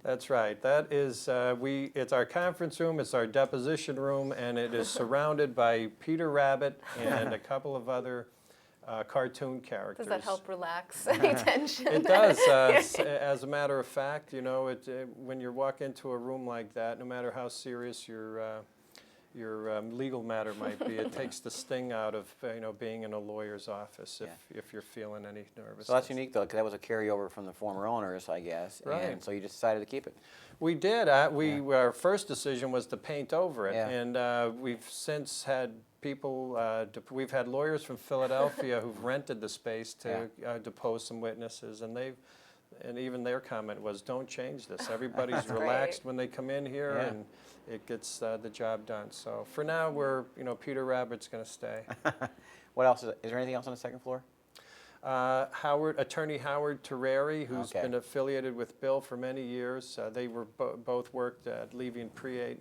That's right. That is, it's our conference room, it's our deposition room, and it is surrounded by Peter Rabbit and a couple of other cartoon characters. Does that help relax any tension? It does. As a matter of fact, you know, when you walk into a room like that, no matter how serious your legal matter might be, it takes the sting out of being in a lawyer's office if you're feeling any nervousness. So that's unique though, because that was a carryover from the former owners, I guess. Right. And so you just decided to keep it. We did. Our first decision was to paint over it, Yeah. and we've since had people. We've had lawyers from Philadelphia who've rented the space to depose some witnesses, and even their comment was, "Don't change this. Everybody's relaxed when they come in here, Yeah. and it gets the job done." So for now, Peter Rabbit's going to stay. What else is there anything else on the second floor? Attorney Howard Terreri, who's Okay. been affiliated with Bill for many years. They were both worked at Levy and Preate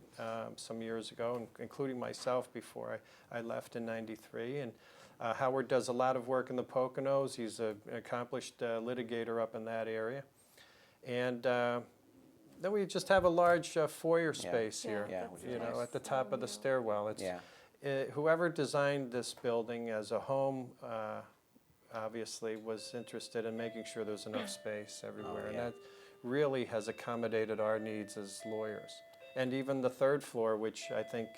some years ago, including myself before I left in '93. And Howard does a lot of work in the Poconos. He's an accomplished litigator up in that area. And then we just have a large foyer space here, Yeah, that's you know, nice. at the top of the stairwell. It's, Yeah. whoever designed this building as a home, obviously was interested in making sure there's enough space everywhere. And yeah. that really has accommodated our needs as lawyers. And even the third floor, which I think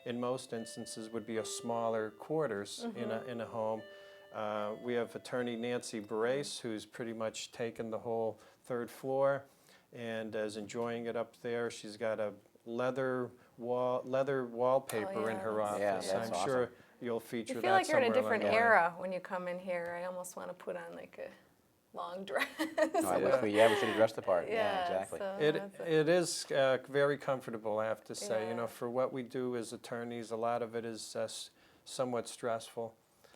in most instances would be a smaller quarters in a home. We have attorney Nancy Barace, who's pretty much taken the whole third floor and is enjoying it up there. She's got a leather wallpaper in her office. Yeah, that's I'm awesome. sure you'll feature You that feel like you're in a somewhere along different the way. era when you come in here. I almost want to put on like a long dress. Oh, I wish we should have dressed the part. Yeah, exactly. So It is very comfortable, I have to say. You know, Yeah. for what we do as attorneys, a lot of it is somewhat stressful.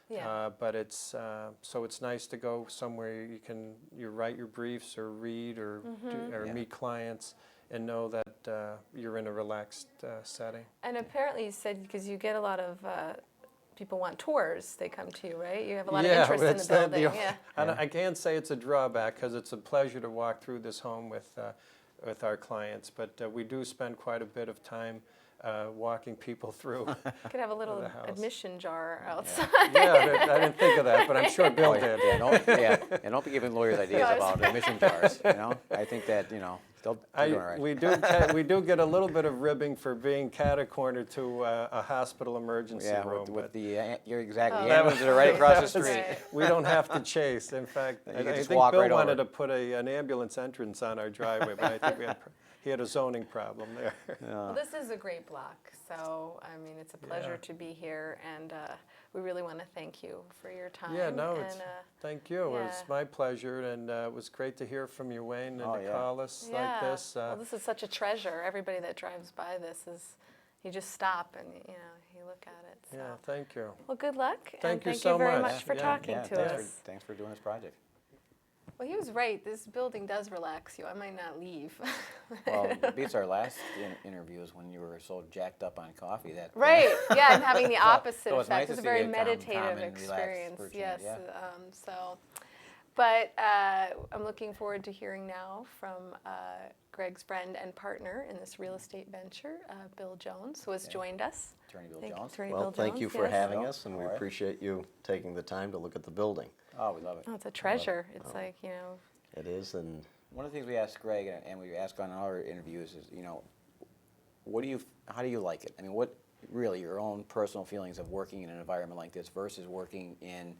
yeah. But it's so it's nice to go somewhere you write your briefs or read or Yeah. meet clients and know that you're in a relaxed setting. And apparently you said, because you get a lot of people want tours, they come to you, right? You have a lot of interest in the it's that building. Yeah. And I can't say it's a drawback because it's a pleasure to walk through this home with our clients. But we do spend quite a bit of time walking people through. You could have a little the house. admission jar outside. Yeah, I didn't think of that, but I'm sure Bill did. And don't be giving lawyers ideas about admission jars. You know, I think that they're doing all right. We do get a little bit of ribbing for being cata-cornered to a hospital emergency Yeah, room. with but the you're exactly. The Oh. ambulance are right across the street. Right. we don't have to chase. In fact, You I can just think walk Bill right wanted over. to put an ambulance entrance on our driveway, but I think he had a zoning problem there. Well, this is a great block, so I mean, it's a pleasure to be here, and we really want to thank you for your time. Yeah, no, and, it's, thank you. It's yeah. my pleasure, and it was great to hear from you, Wayne, and Oh, to yeah. call us yeah. like this. Well, this is such a treasure. Everybody that drives by this you just stop and you look at it. So. Yeah, thank you. Well, good luck, and Thank you thank so you very much. much for Yeah. talking to thanks us. thanks for doing this project. Well, he was right. This building does relax you. I might not leave. Well, it beats our last interviews when you were so jacked up on coffee. That Right. Yeah, and having the opposite so it's effect. nice It's a to see very a calm meditative and relaxed experience. routine, Yes. yeah. But I'm looking forward to hearing now from Greg's friend and partner in this real estate venture, Bill Jones, who has joined us. Attorney Bill Thank you, Jones. Attorney Well, Bill thank you Jones, for yes. having us, and we All right. appreciate you taking the time to look at the building. Oh, we love it. Oh, it's a treasure. It's like, It is, and One of the things we asked Greg and we ask on our interviews is, how do you like it? I mean, what really your own personal feelings of working in an environment like this versus working in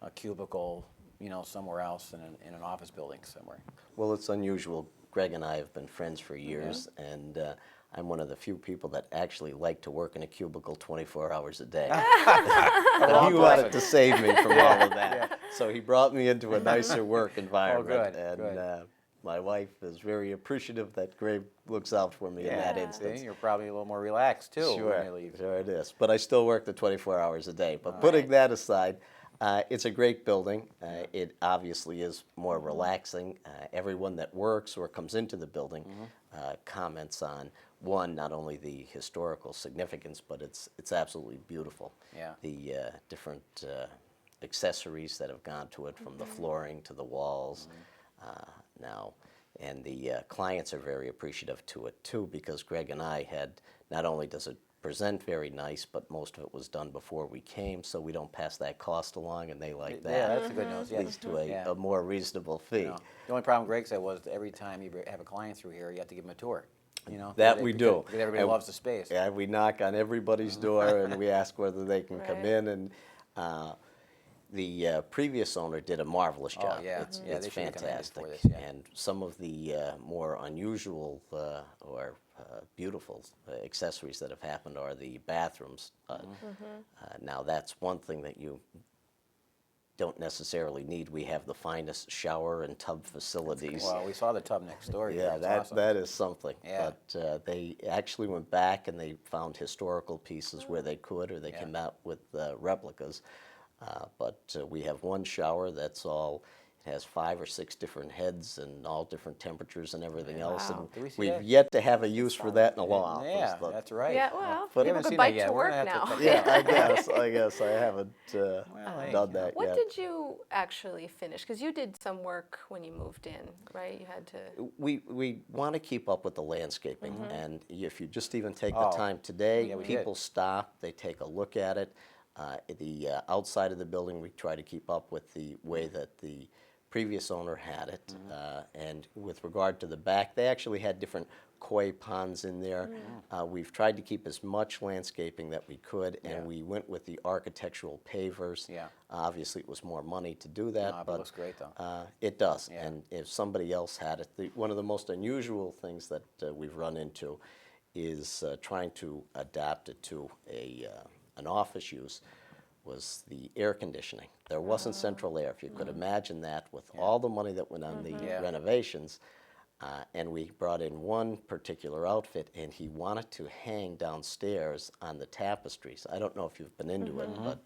a cubicle, somewhere else in an office building somewhere? well, it's unusual. Greg and I have been friends for years, and I'm one of the few people that actually like to work in a cubicle 24 hours a day. And he wanted to save me from all of that. So he brought me into a nicer work environment. good, And good. my wife is very appreciative that Greg looks out for me in that instance. See, you're probably a little more relaxed too when you Sure, leave. sure it is. But I still work the 24 hours a day. But putting that aside, it's a great building. It obviously is more relaxing. Everyone that works or comes into the building comments on, one, not only the historical significance, but it's absolutely beautiful. Yeah. The different accessories that have gone to it, from the flooring to the walls now. And the clients are very appreciative to it too, because Greg and I had, not only does it present very nice, but most of it was done before we came, so we don't pass that cost along, and they like that. Yeah, that's a good news. Yeah. Leads to Yeah. a more reasonable fee. The only problem Greg said was every time you have a client through here, you have to give them a tour. That we do. Because everybody And- loves the space. Yeah, we knock on everybody's door and we ask whether they can come Right. in. And the previous owner did a marvelous job. yeah. It's, Yeah, it's they should have come in fantastic. before this, yeah. And some of the more unusual or beautiful accessories that have happened are the bathrooms. Now that's one thing that you don't necessarily need. We have the finest shower and tub facilities. Well, we saw the tub next door. Yeah, That's awesome. that is something. Yeah. But they actually went back and they found historical pieces where they could, or they came out with replicas. But we have one shower that's all It has 5 or 6 different heads and all different temperatures and everything else. Wow. And Do we see we've that? yet to have a use for that in a law office. Yeah, but- that's right. Yeah, well, But- people haven't could seen that bike yet. to We're work gonna have now. to Yeah, I guess I haven't hey, done that What yet. did you actually finish? Because you did some work when you moved in, right? You had to. We want to keep up with the landscaping, and if you just even take the Oh, time today, yeah, we did. people stop, they take a look at it. The outside of the building, we try to keep up with the way that the previous owner had it. And with regard to the back, they actually had different koi ponds in there. We've tried to keep as much landscaping that we could, and Yeah. we went with the architectural pavers. Yeah. Obviously, it was more money to do that, No, but it looks great, though. it does. Yeah. And if somebody else had it, one of the most unusual things that we've run into is trying to adapt it to an office use was the air conditioning. There wasn't central air, if you could imagine that, with all the money that went on the Yeah. renovations. And we brought in one particular outfit, and he wanted to hang downstairs on the tapestries. I don't know if you've been into it, but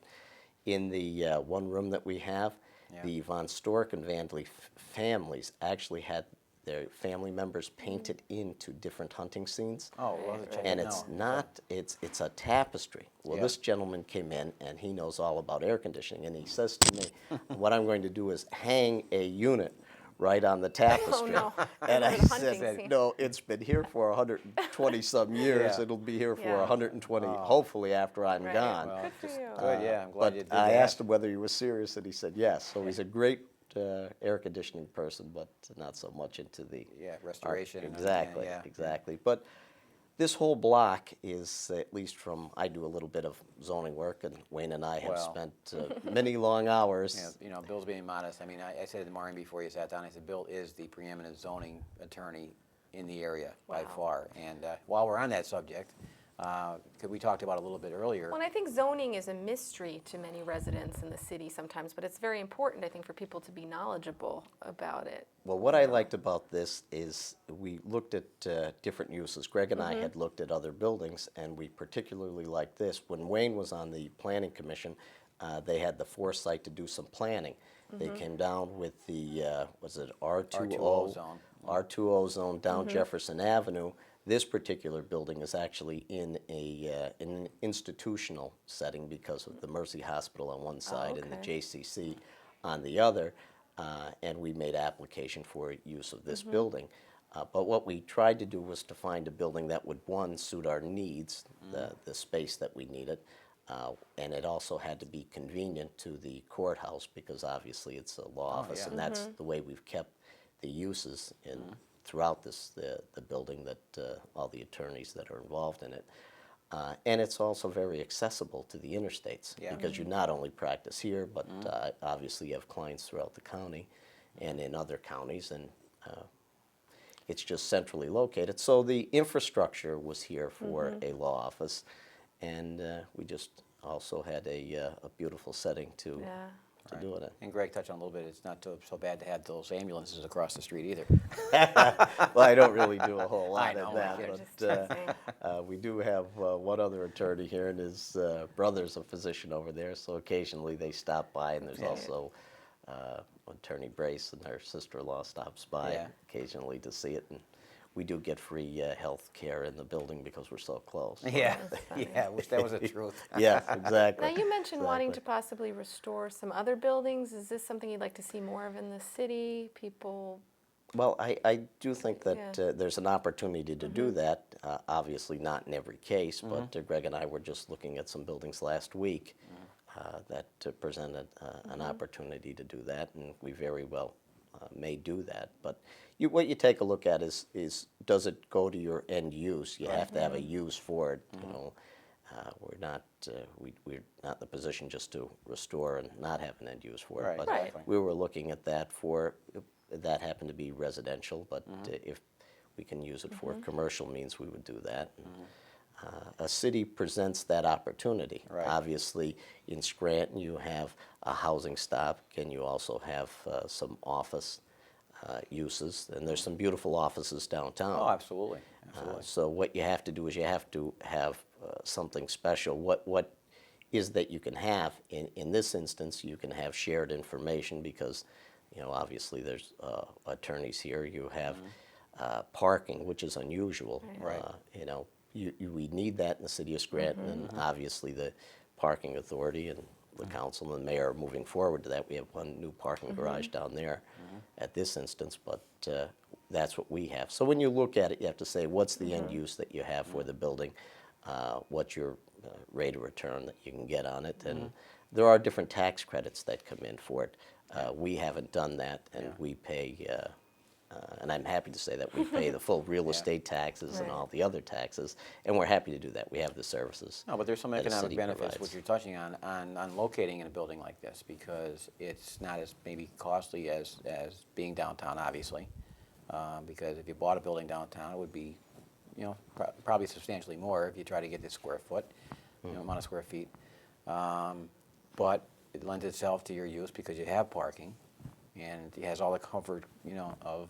in the one room that we have, Yeah. the von Stork and Van Vliet families actually had their family members painted into different hunting scenes. Oh, well, check And it it's out. not, it's a tapestry. Well, Yeah. this gentleman came in and he knows all about air conditioning, and he says to me, what I'm going to do is hang a unit right on the tapestry. no. And I The hunting said, scene. no, it's been here for 120 some years. Yeah. It'll be here for Yeah. 120, hopefully after I'm Right. gone. Well, Good for just you. good, yeah, I'm glad But you did I that. asked him whether he was serious, and he said yes. So he's a great air conditioning person, but not so much into the Yeah, restoration and Exactly, everything, yeah. exactly. But this whole block is, at least from, I do a little bit of zoning work, and Wayne and I have Well. spent many long hours. You know, Bill's being modest. I mean, I said to Maureen before you sat down, I said, Bill is the preeminent zoning attorney in the area by Wow. far. And while we're on that subject, because we talked about it a little bit earlier. Well, and I think zoning is a mystery to many residents in the city sometimes, but it's very important, I think, for people to be knowledgeable about it. Well, what I liked about this is we looked at different uses. Greg and I had looked at other buildings, and we particularly liked this. When Wayne was on the Planning Commission, they had the foresight to do some planning. They came down with the, was it R2O zone. R2O zone down Jefferson Avenue. This particular building is actually in an institutional setting because of the Mercy Hospital on one side and the okay. JCC on the other, and we made application for use of this building. But what we tried to do was to find a building that would, one, suit our needs, the space that we needed, and it also had to be convenient to the courthouse because obviously it's a law office, yeah. and that's the way we've kept the uses in throughout the building, that all the attorneys that are involved in it. And it's also very accessible to the interstates Yeah. because you not only practice here, but obviously you have clients throughout the county and in other counties, and it's just centrally located. So the infrastructure was here for a law office, and we just also had a beautiful setting to Yeah. do it in. And Greg touched on a little bit, it's not so bad to have those ambulances across the street either. Well, I don't really do a whole lot I know, of that, I Just but teasing. we do have one other attorney here, and his brother's a physician over there, so occasionally they stop by, and there's also Attorney Brace and her sister-in-law stops by Yeah. occasionally to see it, and we do get free health care in the building because we're so close. Yeah, yeah, I wish that was the truth. Yes, exactly. Now, you mentioned wanting to Exactly. possibly restore some other buildings. Is this something you'd like to see more of in the city? People, Well, I do think that Yeah. there's an opportunity to do that. Obviously, not in every case, but Greg and I were just looking at some buildings last week that presented an opportunity to do that, and we very well may do that. But what you take a look at is does it go to your end use? You have to have a use for it. You know, we're not we're not in the position just to restore and not have an end use for it. Right, But Right. exactly. we were looking at that for that happened to be residential, but if we can use it for commercial means, we would do that. A city presents that opportunity. Right. Obviously, in Scranton, you have a housing stock, and you also have some office uses, and there's some beautiful offices downtown. Oh, absolutely, absolutely. So what you have to do is you have to have something special. What is that you can have? In this instance, you can have shared information because you know, obviously there's attorneys here. You have parking, which is unusual. Right. You know, we need that in the city of Scranton, and obviously the parking authority and the council and the mayor are moving forward to that. We have one new parking garage down there at this instance, but that's what we have. So when you look at it, you have to say, what's the end use that you have for the building? What's your rate of return that you can get on it? And there are different tax credits that come in for it. We haven't done that, and we pay, and I'm happy to say that we pay the full real estate taxes and all the other taxes, and we're happy to do that. We have the services. No, but there's some that a economic city benefits, provides. which you're touching on locating in a building like this, because it's not as maybe costly as being downtown, obviously. Because if you bought a building downtown, it would be, you know, probably substantially more if you try to get the square foot, you know, amount of square feet. But it lends itself to your use because you have parking, and it has all the comfort, you know, of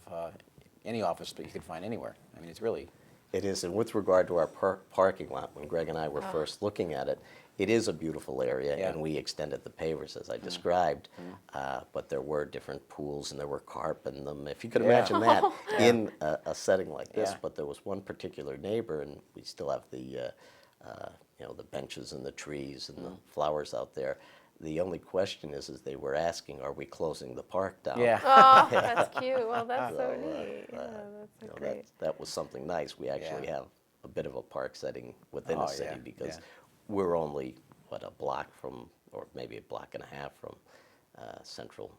any office that you could find anywhere. I mean, it's really. It is, and with regard to our parking lot, when Greg and I were first looking at it, it is a beautiful area, Yeah. and we extended the pavers as I described, but there were different pools and there were carp in them. If you could imagine that in a setting like this, Yeah. but there was one particular neighbor, and we still have the, you know, the benches and the trees and the flowers out there. The only question is they were asking, are we closing the park down? Yeah. Oh, that's cute. Well, that's so neat. Yeah, You know, that's great. that was something nice. We actually have a bit of a park setting within Oh, the city yeah, because yeah. we're only, what, a block from, or maybe a block and a half from Central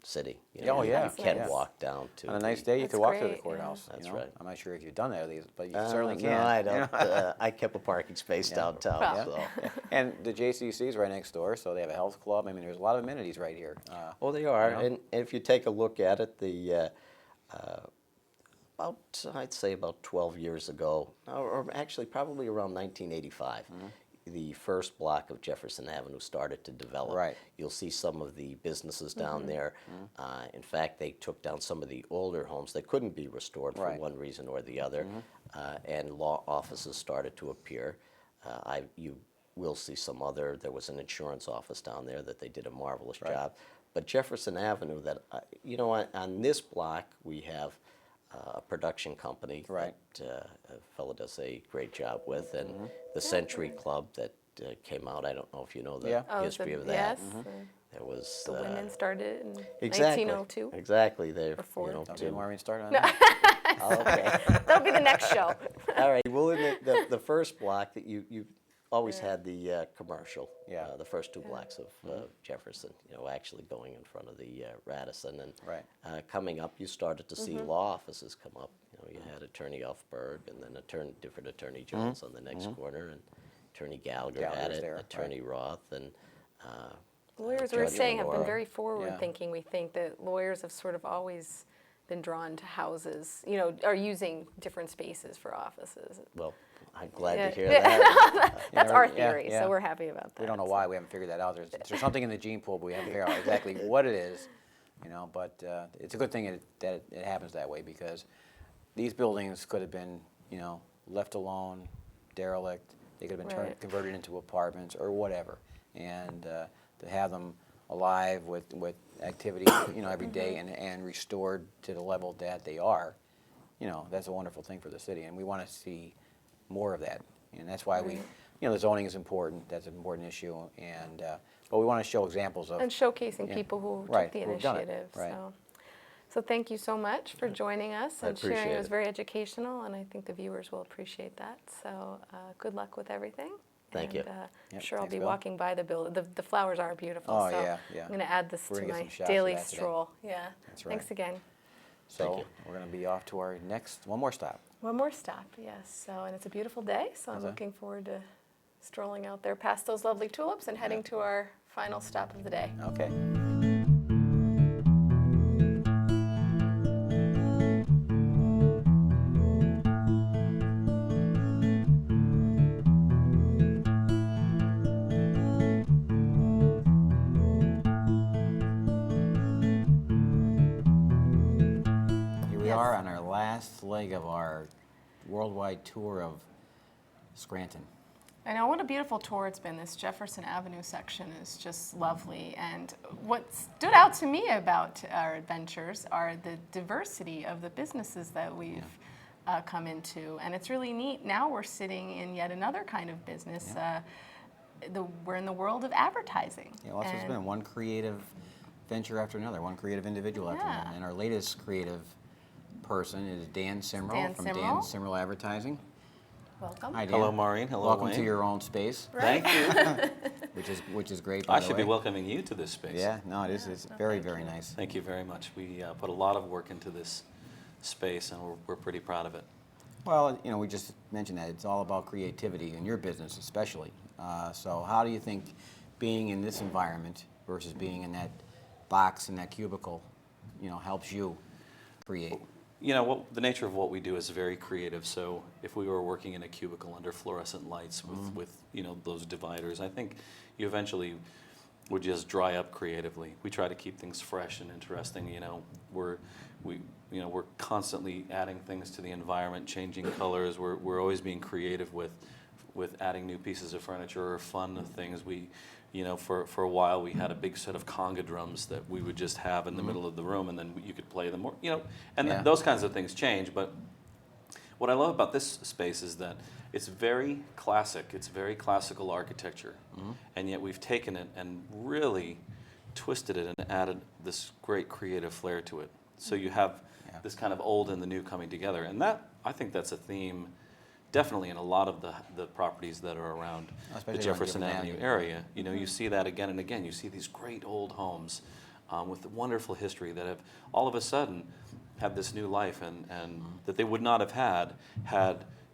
City. You Oh, yeah. You can Nice. walk down to On a nice the- day, you That's could walk to the great, yeah. courthouse. That's you know? right. I'm not sure if you've done that, but you certainly can. No, I you know? don't. I kept a parking space downtown. Wow. So. And the JCC is right next door, so they have a health club. I mean, there's a lot of amenities right here. Oh, they are. know? And if you take a look at it, I'd say about 12 years ago, or actually probably around 1985, the first block of Jefferson Avenue started to develop. Right. You'll see some of the businesses down there. In fact, they took down some of the older homes that couldn't be restored for Right. one reason or the other, and law offices started to appear. You will see some other. There was an insurance office down there that they did a marvelous job. But Jefferson Avenue, you know, on this block we have a production company Right. that a fellow does a great job with, and the Century Club that came out. I don't know if you know the Yeah. Oh, history the, of that. yes, There was the women started in exactly 1902. Exactly. They, Or four. you know, Don't to- get Maureen started on that. Oh, okay. That'll be the next show. All right. Well, in the first block that you always had the commercial. Yeah. The first two blocks of Jefferson, you know, actually going in front of the Radisson, and Right. coming up, you started to see law offices come up. You know, you had Attorney Elfberg, and then different Attorney Jones on the next corner, and Attorney Gallagher had Gallagher's it, there, Attorney Roth, and Lawyers, we were Judge saying, have been Lenora. very forward-thinking. We think that lawyers have sort of always been drawn to houses, you know, are using different spaces for offices. well, I'm glad Yeah. to hear that. That's Yeah, our yeah, theory, yeah. so we're happy about that. We don't know why. We haven't figured that out. There's something in the gene pool, but we haven't figured out exactly what it is. You know, but it's a good thing that it happens that way, because these buildings could have been, you know, left alone, derelict. They could have been Right. converted into apartments or whatever, and to have them alive with activity, you know, every day and restored to the level that they are, you know, that's a wonderful thing for the city, and we want to see more of that, and that's why we, you know, the zoning is important. That's an important issue, and but we want to show examples of And showcasing Yeah. people who Right, took the who've done it, initiative. right. So thank you so much for joining us I and sharing. appreciate It was it. very educational, and I think the viewers will appreciate that. So good luck with everything. Thank you. And, I'm Yep, sure I'll thanks, be Bill. walking by the building. The flowers are beautiful. Oh, so yeah, yeah. I'm going to add this We're to gonna get my some shots of daily that today. stroll. Yeah. That's right. Thanks again. So you. we're going to be off to our next one more stop. One more stop, yes. So, and it's a beautiful day, so I'm Is it? looking forward to strolling out there past those lovely tulips and heading to our final stop of the day. Okay. Here we Yes. are on our last leg of our worldwide tour of Scranton. I know, what a beautiful tour it's been. This Jefferson Avenue section is just lovely. And what stood out to me about our adventures are the diversity of the businesses that we've come into. And it's really neat. Now we're sitting in yet another kind of business. We're in the world of advertising. Yeah, well, it's been one creative venture after another, one creative individual after another. And our latest creative person is Dan Simrel Dan from Simrel. Dan Simrel Advertising. Welcome. Hi, Dan. Hello, Maureen. Hello, Welcome Wayne. to your own space, Thank you. which is great. I by the should be way. welcoming you to this space. Yeah, no, it is. It's very, very nice. Thank you very much. We put a lot of work into this space, and we're pretty proud of it. Well, you know, we just mentioned that it's all about creativity in your business, especially. So, how do you think being in this environment versus being in that box in that cubicle, you know, helps you create? You know, the nature of what we do is very creative. So if we were working in a cubicle under fluorescent lights with you know, those dividers, I think you eventually would just dry up creatively. We try to keep things fresh and interesting. You know, we're constantly adding things to the environment, changing colors. We're always being creative with adding new pieces of furniture or fun things. You know, for a while we had a big set of conga drums that we would just have in the middle of the room, and then you could play them. You know, and those kinds of things change. But what I love about this space is that it's very classic. It's very classical architecture, and yet we've taken it and really twisted it and added this great creative flair to it. So you have this kind of old and the new coming together, and I think that's a theme. Definitely in a lot of the properties that are around Especially the Jefferson around Avenue area. You know, you see that again and again. You see these great old homes with wonderful history that have all of a sudden have this new life and that they would not have had,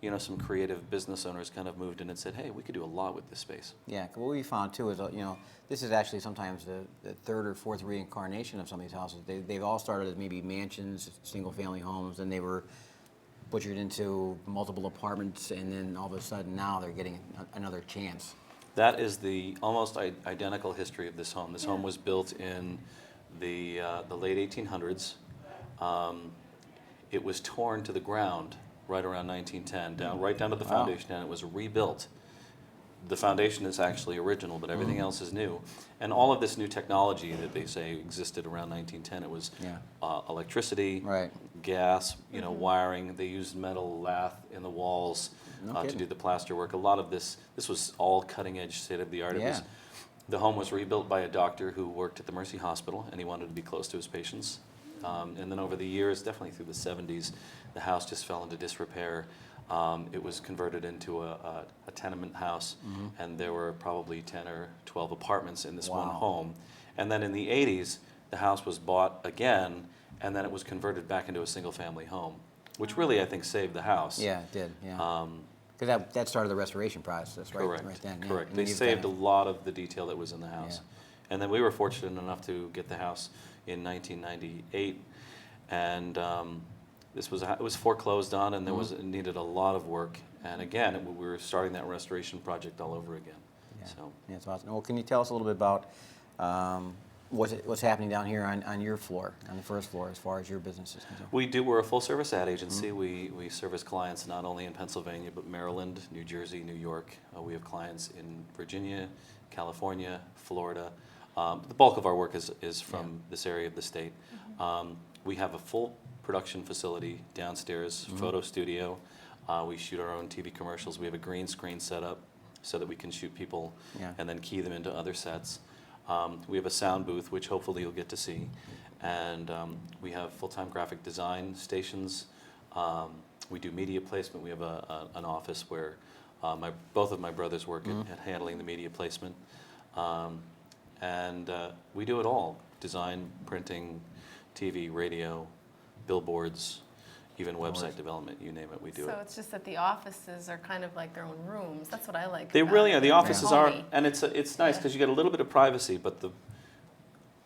you know, some creative business owners kind of moved in and said, hey, we could do a lot with this space. Yeah, what we found too is, you know, this is actually sometimes the third or fourth reincarnation of some of these houses. They've all started as maybe mansions, single-family homes, and they were butchered into multiple apartments, and then all of a sudden now they're getting another chance. That is the almost identical history of this home. This home was built in the late 1800s. It was torn to the ground right around 1910, right down to the foundation, and it was rebuilt. The foundation is actually original, but everything else is new. And all of this new technology that they say existed around 1910, it was electricity, gas, you know, wiring. They used metal lath in the walls to do the plaster work. A lot of this was all cutting edge, state of the art. The home was rebuilt by a doctor who worked at the Mercy Hospital, and he wanted to be close to his patients. And then over the years, definitely through the 70s, the house just fell into disrepair. It was converted into a tenement house, and there were probably 10 or 12 apartments in this one home. And then in the 80s, the house was bought again, and then it was converted back into a single-family home, which really, I think, saved the house. Yeah, it did, yeah. Because that started the restoration process, right? Correct, right then. Yeah. correct. And They you've saved a kinda- lot of the detail that was in the house. And then we were fortunate enough to get the house in 1998, and it was foreclosed on, and it needed a lot of work. And again, we were starting that restoration project all over again. Yeah, So yeah, it's awesome. Well, can you tell us a little bit about what's happening down here on your floor, on the first floor, as far as your business is concerned? we're a full-service ad agency. We service clients not only in Pennsylvania, but Maryland, New Jersey, New York. We have clients in Virginia, California, Florida. The bulk of our work is from this area of the state. We have a full production facility downstairs, photo studio. We shoot our own TV commercials. We have a green screen set up so that we can shoot people and then key them into other sets. We have a sound booth, which hopefully you'll get to see. And we have full-time graphic design stations. We do media placement. We have an office where both of my brothers work at handling the media placement. And we do it all: design, printing, TV, radio, billboards, even website development, you name it, we do So it. it's just that the offices are kind of like their own rooms. That's what I like They about really it. are. The They're offices are, homey. and it's nice because you get a little bit of privacy, but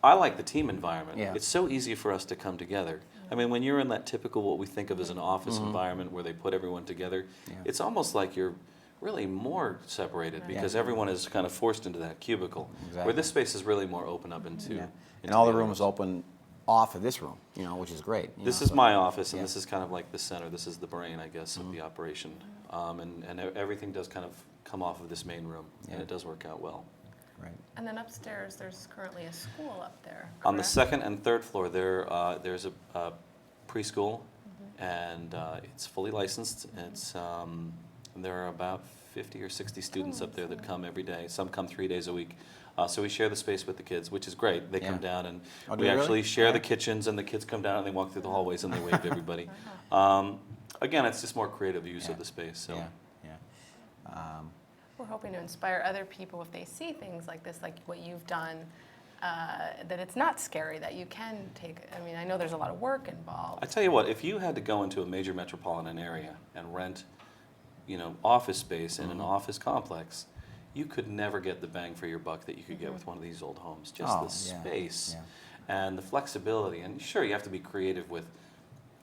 I like the team environment. Yeah. It's so easy for us to come together. I mean, when you're in that typical, what we think of as an office environment where they put everyone together, it's almost like you're really more separated because everyone is kind of forced into that cubicle. Exactly. Where this space is really more open up into. And all the other rooms open off of this room, you know, which is great. you This know, is so- my office, and Yeah. this is kind of like the center. This is the brain, I guess, of the operation. And everything does kind of come off of this main room, and it does work out well. Right. And then upstairs, there's currently a school up there, On the correct? second and third floor, there's a preschool, and it's fully licensed. It's there are about 50 or 60 students up there that come every day. Some come 3 days a week. So we share the space with the kids, which is great. They come Yeah. down, and Oh, do we they really? actually share the Yeah. kitchens, and the kids come down and they walk through the hallways and they wave to everybody. Again, it's just more creative use Yeah. of the space. So. Yeah, yeah. We're hoping to inspire other people if they see things like this, like what you've done, that it's not scary, that you can take, I mean, I know there's a lot of work involved. I tell you what, if you had to go into a major metropolitan area and rent, office space in an office complex, you could never get the bang for your buck that you could get with one of these old homes. Just Oh, the yeah, space yeah. and the flexibility. And sure, you have to be creative with,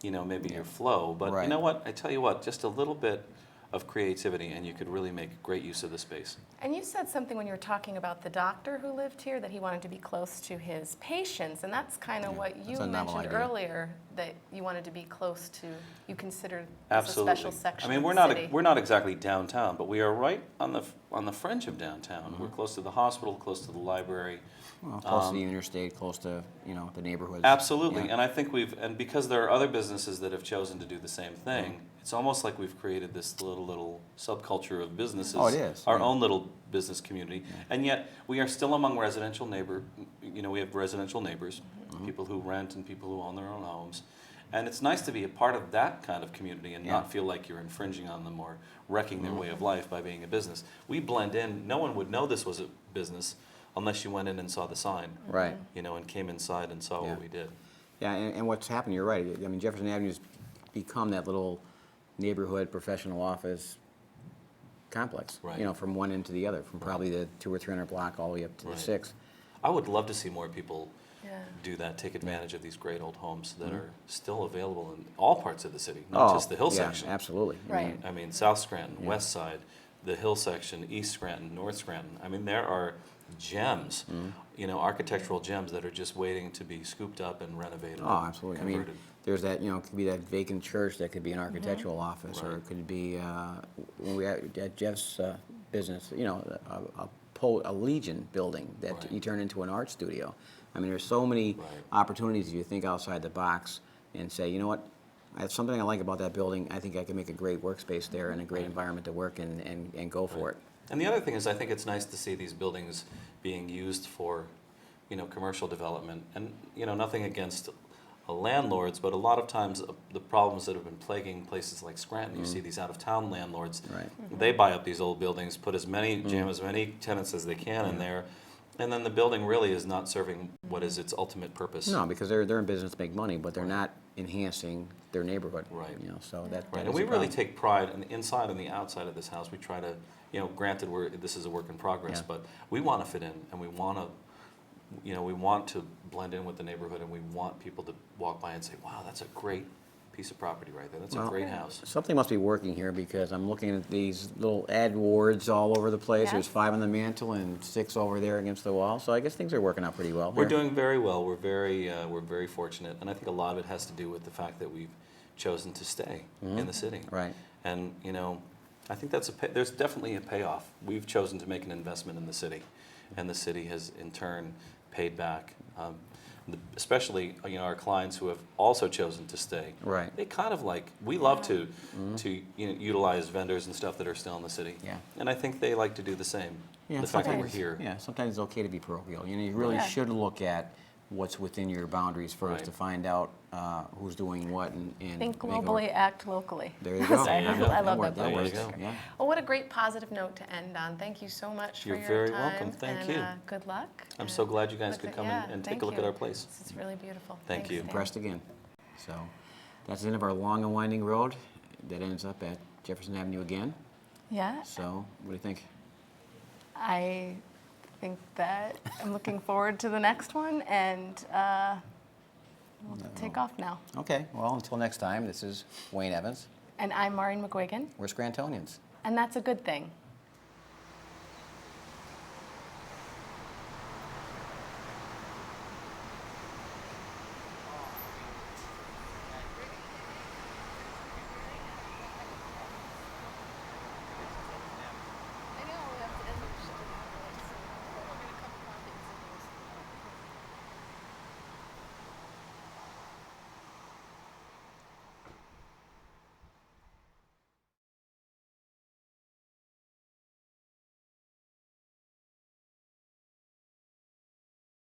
maybe your flow. But you Right. know what? I tell you what, just a little bit of creativity and you could really make great use of the space. And you said something when you were talking about the doctor who lived here, that he wanted to be close to his patients, and that's kind of what you that's a novel mentioned idea. earlier, that you wanted to be close to, you considered this a Absolutely. special section I mean, of we're the not city. we're not exactly downtown, but we are right on the fringe of downtown. We're close to the hospital, close to the library. Well, close to the interstate, close to, the neighborhoods. Absolutely, Yeah. and I think and because there are other businesses that have chosen to do the same thing, it's almost like we've created this little subculture of businesses. Oh, it is, Our yeah. own little business community, and yet we are still among residential we have residential neighbors, people who rent and people who own their own homes. And it's nice to be a part of that kind of community and not Yeah. feel like you're infringing on them or wrecking their way of life by being a business. We blend in. No one would know this was a business unless you went in and saw the sign. Right. And came inside and saw Yeah. what we did. Yeah, and what's happened, you're right. I mean, Jefferson Avenue's become that little neighborhood professional office complex. Right. From one end to the other, from probably the 200 or 300 block all the way up to Right. the 6. I would love to see more people Yeah. do that, take advantage of these great old homes that are still available in all parts of the city, not just the hill Oh, yeah, section. absolutely. Right. I mean, South Scranton, West Side, the hill section, East Scranton, North Scranton. I mean, there are gems, architectural gems that are just waiting to be scooped up and renovated. Oh, and absolutely. I mean, converted. there's that, it could be that vacant church that could be an architectural office, or Right. it could be, when we had at Jeff's business, a Legion building that Right. you turn into an art studio. I mean, there's so many Right. opportunities if you think outside the box and say, you know what, that's something I like about that building. I think I can make a great workspace there and a great environment to work in and go for it. And the other thing is, I think it's nice to see these buildings being used for, commercial development. And, nothing against landlords, but a lot of times the problems that have been plaguing places like Scranton, you see these out-of-town landlords. Right. They buy up these old buildings, put jam as many tenants as they can in there, and then the building really is not serving what is its ultimate purpose. No, because they're in business to make money, but they're not enhancing their neighborhood. Right. So that Right, is and we a really problem. take pride in the inside and the outside of this house. We try to, granted this is a work in progress, Yeah. but we want to fit in and we want to, we want to blend in with the neighborhood, and we want people to walk by and say, wow, that's a great piece of property right there. That's a Well, great house. Something must be working here, because I'm looking at these little ad boards all over the place. There's Yes. 5 on the mantle and 6 over there against the wall. So I guess things are working out pretty well. We're here. doing very well. We're very fortunate, and I think a lot of it has to do with the fact that we've chosen to stay in the city. Right. And I think there's definitely a payoff. We've chosen to make an investment in the city, and the city has in turn paid back. Especially our clients who have also chosen to stay. Right. They kind of we love to utilize vendors and stuff that are still in the city. Yeah. And I think they like to do the same. Yeah, The fact that we're sometimes- here. Yeah, sometimes it's okay to be parochial. You really Yeah. should look at what's within your boundaries first Right. to find out who's doing what and Think make it globally, act locally. There you go. I There you go. love works. that There you book. go. Yeah. Well, what a great positive note to end on. Thank you so much You're for your very time. welcome. Thank and, you. Good luck. I'm so glad you guys Look could at- come yeah, and take thank a look at you. our place. This is really beautiful. Thank Thanks, you. Dan. Impressed again. So that's the end of our long and winding road that ends up at Jefferson Avenue again. Yeah, So what do you think? I think that I'm looking forward to the next one, and we'll take off now. Okay, well, until next time, this is Wayne Evans. And I'm Maureen McGuigan, We're Scrantonians. and that's a good thing.